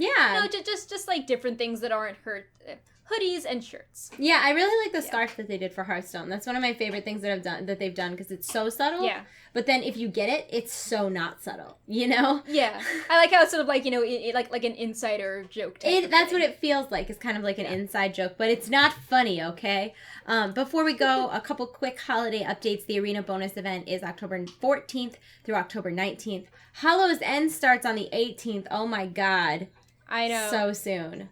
just like different things that aren't hoodies and shirts. Yeah, I really like the scarf that they did for Hearthstone. That's one of my favorite things that they've done because it's so subtle. Yeah. But then if you get it, it's so not subtle, Yeah. I like how it's sort of like, like an insider joke type That's what it feels like. It's kind of like an inside joke, but it's not funny, okay? Before we go, a couple quick holiday updates. The Arena bonus event is October 14th through October 19th. Hollow's End starts on the 18th. Oh my god. I know. So soon.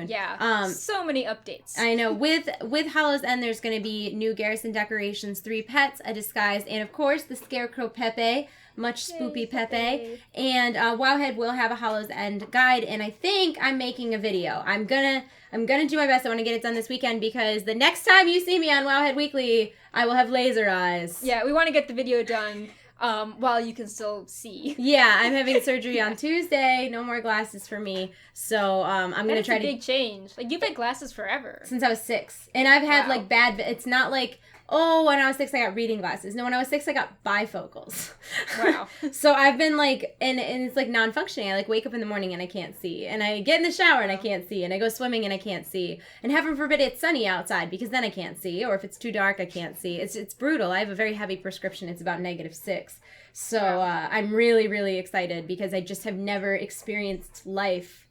Yeah. So many updates. I know. With Hollow's End, there's going to be new garrison decorations, 3 pets, a disguise, and of course the Scarecrow Pepe, much spoopy Pepe. And Wowhead will have a Hollow's End guide, and I think I'm making a video. I'm gonna do my best. I want to get it done this weekend because the next time you see me on Wowhead Weekly, I will have laser eyes. Yeah, we want to get the video done. While you can still see. Yeah, I'm having surgery on Tuesday. No more glasses for me. So I'm gonna try to. That's a big change. Like you've had glasses forever. Since I was 6, and I've had like bad. It's not like when I was 6 I got reading glasses. No, when I was 6 I got bifocals. Wow. So I've been like, and it's like non-functioning. I like wake up in the morning and I can't see, and I get in the shower and I can't see, and I go swimming and I can't see, and heaven forbid it's sunny outside because then I can't see, or if it's too dark I can't see. It's brutal. I have a very heavy prescription. It's about -6. So I'm really, really excited because I just have never experienced life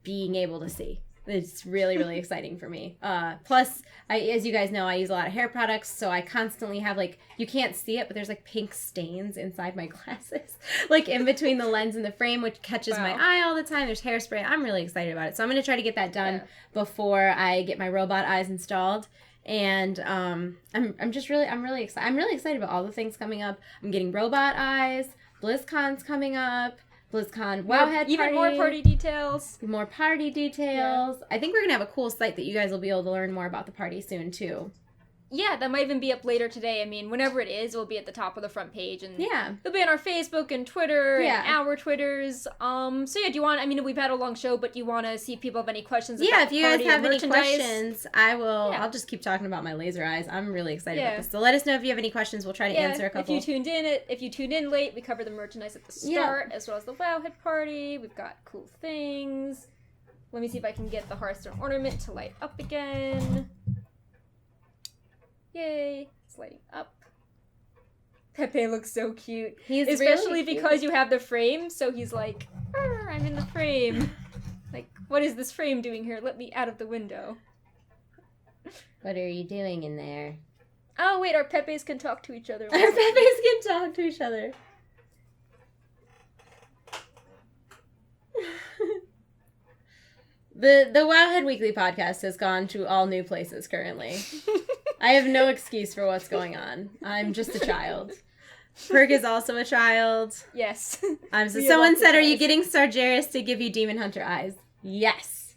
being able to see. It's really, really exciting for me. Plus, as you guys know, I use a lot of hair products, so I constantly have, like, you can't see it, but there's, like, pink stains inside my glasses, like, in between the lens and the frame, which catches my eye all the time. There's hairspray. I'm really excited about it. So I'm going to try to get that done before I get my robot eyes installed. And I'm really excited. I'm really excited about all the things coming up. I'm getting robot eyes. BlizzCon's coming up. BlizzCon Wowhead party. Even more party details. More party details. Yeah. I think we're going to have a cool site that you guys will be able to learn more about the party soon, too. Yeah, that might even be up later today. I mean, whenever it is, it'll be at the top of the front page. And it'll be on our Facebook and Twitter and our Twitters. So yeah, do you want, I mean, we've had a long show, but do you want to see if people have any questions about if you guys have any merchandise? questions, I'll just keep talking about my laser eyes. I'm really excited about this. So let us know if you have any questions. We'll try to answer a couple. If you tuned in late, we cover the merchandise at the start, as well as the Wowhead party. We've got cool things. Let me see if I can get the Hearthstone ornament to light up again. Yay, it's lighting up. Pepe looks so cute. He's especially really cute. because you have the frame, so he's like, I'm in the frame. Like, what is this frame doing here? Let me out of the window. What are you doing in there? Oh, wait, our Pepes can talk to each other. Our Pepes can talk to each other. The Wowhead Weekly podcast has gone to all new places currently. I have no excuse for what's going on. I'm just a child. Perk is also a child. Yes. Someone said, are you getting Sargeras to give you Demon Hunter eyes? Yes.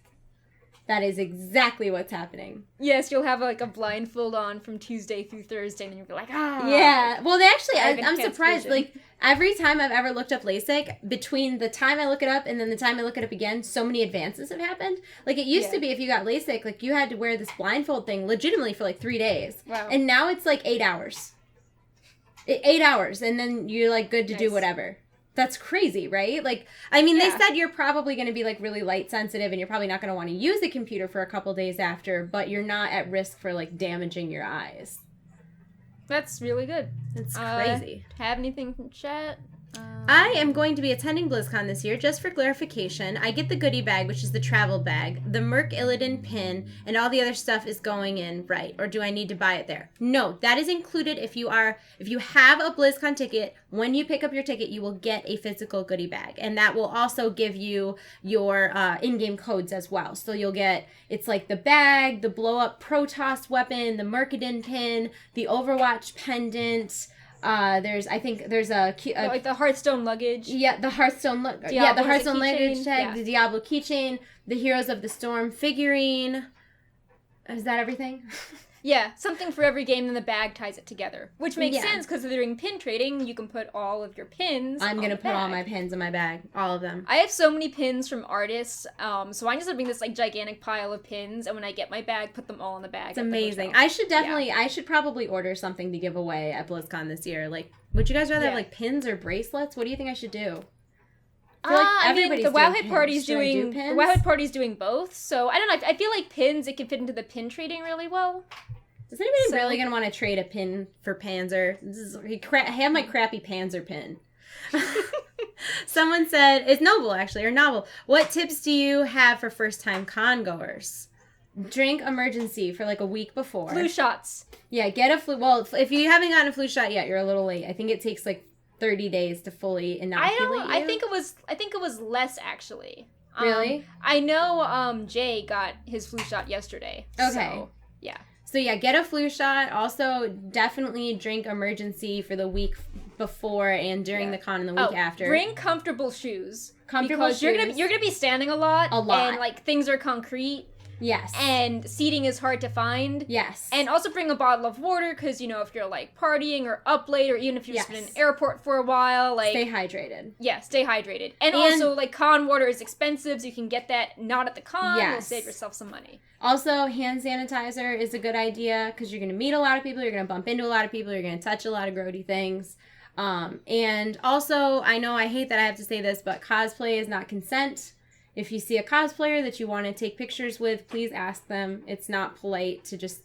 That is exactly what's happening. Yes, you'll have like a blindfold on from Tuesday through Thursday, and you'll be like, Yeah. Well, they actually, I'm surprised. Vision. Like, every time I've ever looked up LASIK, between the time I look it up and then the time I look it up again, so many advances have happened. Like, it used to be if you got LASIK, like, you had to wear this blindfold thing legitimately for like 3 days. Wow. And now it's like 8 hours. 8 hours, and then you're like good to do whatever. That's crazy, right? Like, I mean, they said you're probably going to be like really light sensitive and you're probably not going to want to use the computer for a couple days after, but you're not at risk for like damaging your eyes. That's really good. It's crazy. Have anything from chat? I am going to be attending BlizzCon this year. Just for clarification, I get the goodie bag, which is the travel bag, the Merc Illidan pin, and all the other stuff is going in, right? Or do I need to buy it there? No, that is included if you have a BlizzCon ticket. When you pick up your ticket, you will get a physical goodie bag, and that will also give you your in-game codes as well. So you'll get, it's like the bag, the blow-up Protoss weapon, the Mercadin pin, the Overwatch pendant. There's a like the Hearthstone luggage. Yeah, the Hearthstone luggage tag, the Diablo keychain, the Heroes of the Storm figurine. Is that everything? Yeah, something for every game, and the bag ties it together. Which makes sense, because if they're doing pin trading, you can put all of your pins I'm going to put all my pins in my bag. All of them. I have so many pins from artists, so I'm just going to bring this, like, gigantic pile of pins, and when I get my bag, put them all in the bag. It's amazing. I should probably order something to give away at BlizzCon this year. Like, would you guys rather have, like, pins or bracelets? What do you think I should do? I mean, the Wowhead Party's doing both, so I don't know. I feel like pins, it can fit into the pin trading really well. Is anybody really going to want to trade a pin for Panzer? I have my crappy Panzer pin. Someone said, it's Noble actually, or Novel. What tips do you have for first-time con goers? Drink emergency for like a week before. Flu shots. Yeah, get a flu. Well, if you haven't gotten a flu shot yet, you're a little late. I think it takes like 30 days to fully inoculate you. I think it was less actually. Really? I know Jay got his flu shot yesterday. Okay. So, yeah. So yeah, get a flu shot. Also, definitely drink emergency for the week before and during the con and the week after. Bring comfortable shoes. Because you're gonna be standing a lot. A lot. And like things are concrete. Yes. And seating is hard to find. Yes. And also bring a bottle of water, because, you know, if you're, like, partying or up late, or even if you're just in an airport for a while, like... Stay hydrated. Yeah, stay hydrated. And also, like, con water is expensive, so you can get that not at the con. You'll save yourself some money. Also, hand sanitizer is a good idea, because you're going to meet a lot of people, you're going to bump into a lot of people, you're going to touch a lot of grody things. And also, I know I hate that I have to say this, but cosplay is not consent. If you see a cosplayer that you want to take pictures with, please ask them. It's not polite to just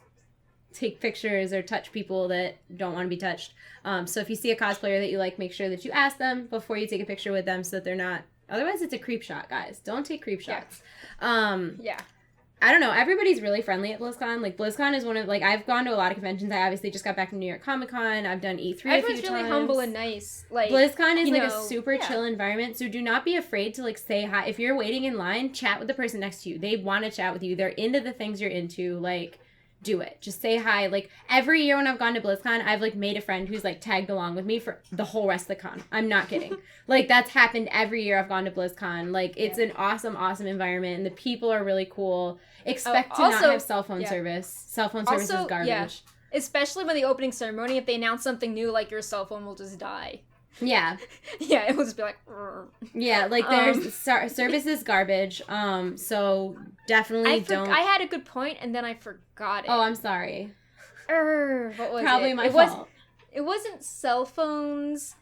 take pictures or touch people that don't want to be touched. So if you see a cosplayer that you like, make sure that you ask them before you take a picture with them so that they're not... Otherwise, it's a creep shot, guys. Don't take creep shots. Yeah. I don't know. Everybody's really friendly at BlizzCon. Like, BlizzCon is one of... Like, I've gone to a lot of conventions. I obviously just got back from New York Comic Con. I've done E3 a few times. Everyone's really humble and nice. Like, BlizzCon is, like, a super chill environment, so do not be afraid to, like, say hi. If you're waiting in line, chat with the person next to you. They want to chat with you. They're into the things you're into. Like, do it. Just say hi. Like, every year when I've gone to BlizzCon, I've, like, made a friend who's, like, tagged along with me for the whole rest of the con. I'm not kidding. Like, that's happened every year I've gone to BlizzCon. Like, it's an awesome, awesome environment, and the people are really cool. Expect to not have cell phone service. Cell phone service is garbage. Yeah. Especially when the opening ceremony, if they announce something new, like, your cell phone will just die. Yeah. Yeah, it will just be like... Yeah, like, there's... service is garbage, so definitely don't... I had a good point, and then I forgot it. Oh, I'm sorry. What was Probably it? my fault. It wasn't cell phones.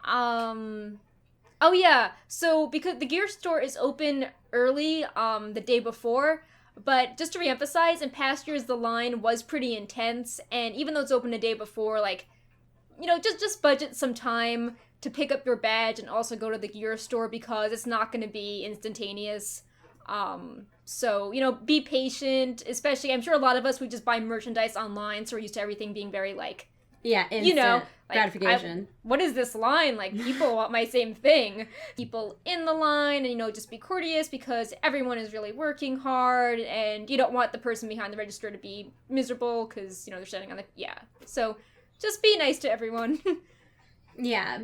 Oh, yeah. So, because the gear store is open early, the day before... But just to reemphasize, in past years, the line was pretty intense, and even though it's open a day before, like, just budget some time to pick up your badge and also go to the gear store because it's not going to be instantaneous. So, be patient, especially, I'm sure a lot of us, we just buy merchandise online, so we're used to everything being very, instant gratification. What is this line? People want my same thing. People in the line, and, just be courteous because everyone is really working hard, and you don't want the person behind the register to be miserable because, they're standing on the, So, just be nice to everyone. Yeah.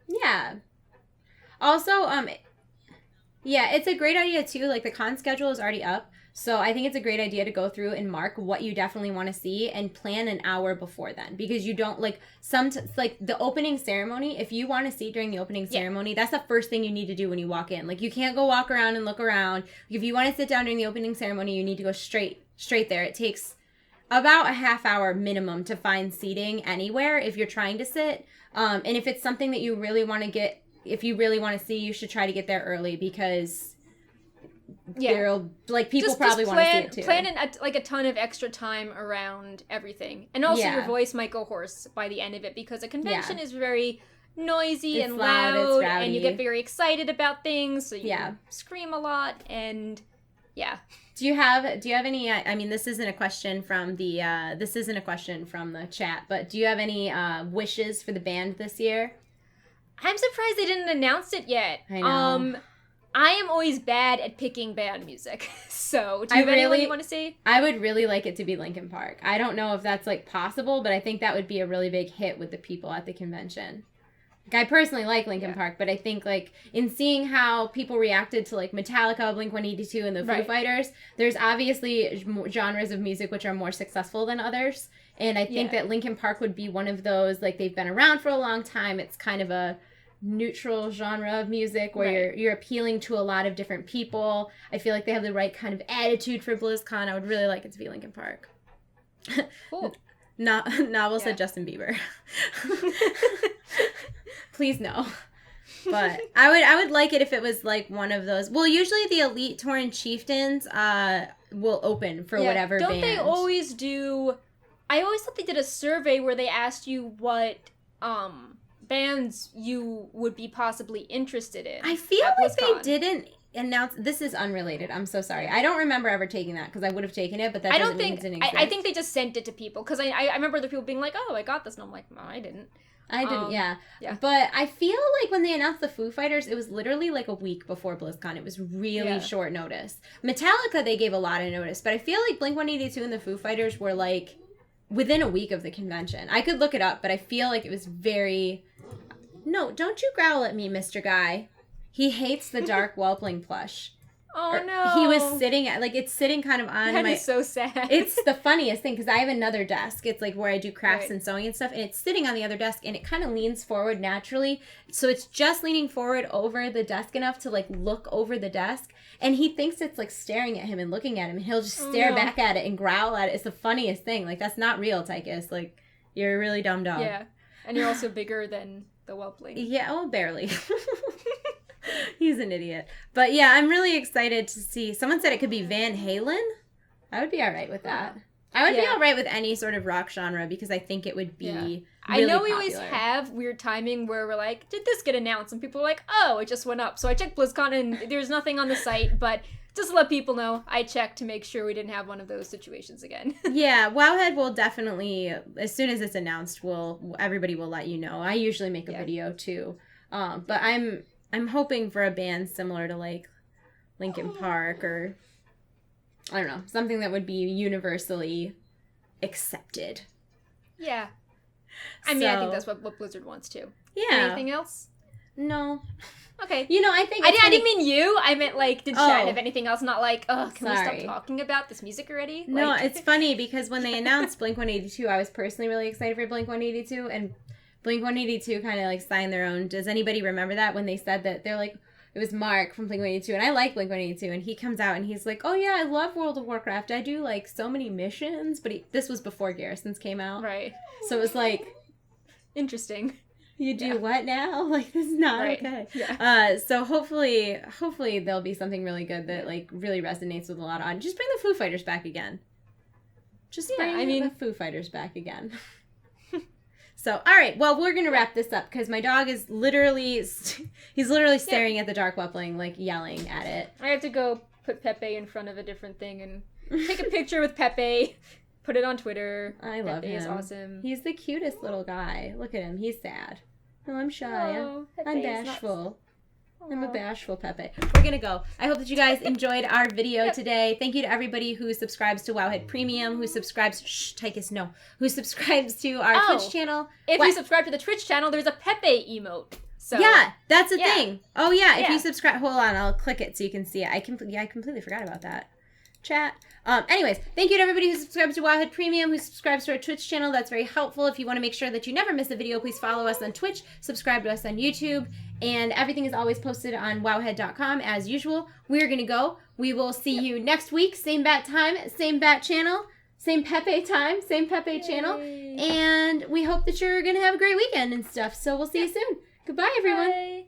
Yeah. Also, it's a great idea too. The con schedule is already up, so I think it's a great idea to go through and mark what you definitely want to see and plan an hour before then, because you don't the opening ceremony. If you want to see during the opening ceremony, that's the first thing you need to do when you walk in. You can't go walk around and look around. If you want to sit down during the opening ceremony, you need to go straight there. It takes about a half hour minimum to find seating anywhere if you're trying to sit. And if it's something that you really want to get. If you really want to see, you should try to get there early because people probably want to see it too. Plan in a ton of extra time around everything. And also your voice might go hoarse by the end of it because a convention is very noisy and loud and you get very excited about things, so you scream a lot and Do you have any this isn't a question from the chat, but do you have any wishes for the band this year? I'm surprised they didn't announce it yet. I know. I am always bad at picking band music. So, do you have anyone you want to see? I would really like it to be Linkin Park. I don't know if that's possible, but I think that would be a really big hit with the people at the convention. I personally like Linkin Park, but I think in seeing how people reacted to Metallica, Blink-182, and the Foo Fighters, there's obviously genres of music which are more successful than others. And I think that Linkin Park would be one of those, they've been around for a long time. It's kind of a neutral genre of music where you're appealing to a lot of different people. I feel like they have the right kind of attitude for BlizzCon. I would really like it to be Linkin Park. Cool. Novel said Justin Bieber. Please no. But I would like it if it was one of those. Well, usually the Elite Tauren Chieftains will open for whatever band. Don't they always do... I always thought they did a survey where they asked you what bands you would be possibly interested in. I feel like they didn't announce. This is unrelated. I'm so sorry. I don't remember ever taking that because I would have taken it, but that doesn't mean it didn't exist. I think they just sent it to people because I remember the people being like, "Oh, I got this," and I'm like, "No, I didn't." Yeah. But I feel like when they announced the Foo Fighters, it was literally a week before BlizzCon. It was really short notice. Metallica, they gave a lot of notice, but I feel like Blink-182 and the Foo Fighters were within a week of the convention. I could look it up, but I feel like it was very... No, don't you growl at me, Mr. Guy. He hates the dark Whelpling plush. Oh, no. He was sitting at, it's sitting kind of on that is so sad. It's the funniest thing, because I have another desk. It's, where I do crafts and sewing and stuff, and it's sitting on the other desk, and it kind of leans forward naturally. So it's just leaning forward over the desk enough to, look over the desk, and he thinks it's, staring at him and looking at him, and he'll just stare back at it and growl at it. It's the funniest thing. That's not real, Tychus. You're a really dumb dog. Yeah, and you're also bigger than the Whelpling. Yeah, oh, barely. He's an idiot. But yeah, I'm really excited to see. Someone said it could be Van Halen. I would be all right with that. I would be all right with any sort of rock genre because I think it would be really I know we popular. always have weird timing where we're like, did this get announced? And people are like, oh, it just went up. So I checked BlizzCon and there's nothing on the site, but just to let people know, I checked to make sure we didn't have one of those situations again. Yeah, Wowhead will definitely, as soon as it's announced, everybody will let you know. I usually make a video too. But I'm hoping for a band similar to Linkin Park or I don't know, something that would be universally accepted. Yeah. I mean, I think that's what Blizzard wants too. Yeah. Anything else? No. Okay. I think I didn't mean you. I meant did Shine have anything else? Not can we stop talking about this music already? No, it's funny because when they announced Blink-182, I was personally really excited for Blink-182 and Blink-182 kind of signed their own. Does anybody remember that when they said that they're it was Mark from Blink-182 and I like Blink-182 and he comes out and he's like, oh yeah, I love World of Warcraft. I do so many missions, but this was before Garrisons came out. Right. So it was interesting. You do what now? This is not okay. Yeah. So hopefully there'll be something really good that really resonates with a lot of audience. Just bring the Foo Fighters back again. Just Yeah, bring the Foo Fighters back again. So, all right. Well, we're going to wrap this up because my dog is literally staring at the dark wepling, like yelling at it. I have to go put Pepe in front of a different thing and take a picture with Pepe, put it on Twitter. I love him. Pepe is awesome. He's the cutest little guy. Look at him. He's sad. Oh, I'm shy. Oh, I'm Pepe is bashful. not... I'm a Aw. bashful Pepe. We're going to go. I hope that you guys enjoyed our video today. Thank you to everybody who subscribes to Wowhead Premium, who subscribes... Shh, Tychus, no. Who subscribes to our Twitch channel. If you subscribe to the Twitch channel, there's a Pepe emote. So yeah, that's a thing. Oh, yeah. If Yeah. you subscribe... Hold on. I'll click it so you can see it. I completely forgot about that. Chat. Anyways, thank you to everybody who subscribes to Wowhead Premium, who subscribes to our Twitch channel. That's very helpful. If you want to make sure that you never miss a video, please follow us on Twitch, subscribe to us on YouTube, and everything is always posted on wowhead.com as usual. We're going to go. We will see you next week. Same bat time, same bat channel, same Pepe time, same Pepe channel. And we hope that you're going to have a great weekend and stuff. So we'll see you soon. Goodbye, everyone. Bye.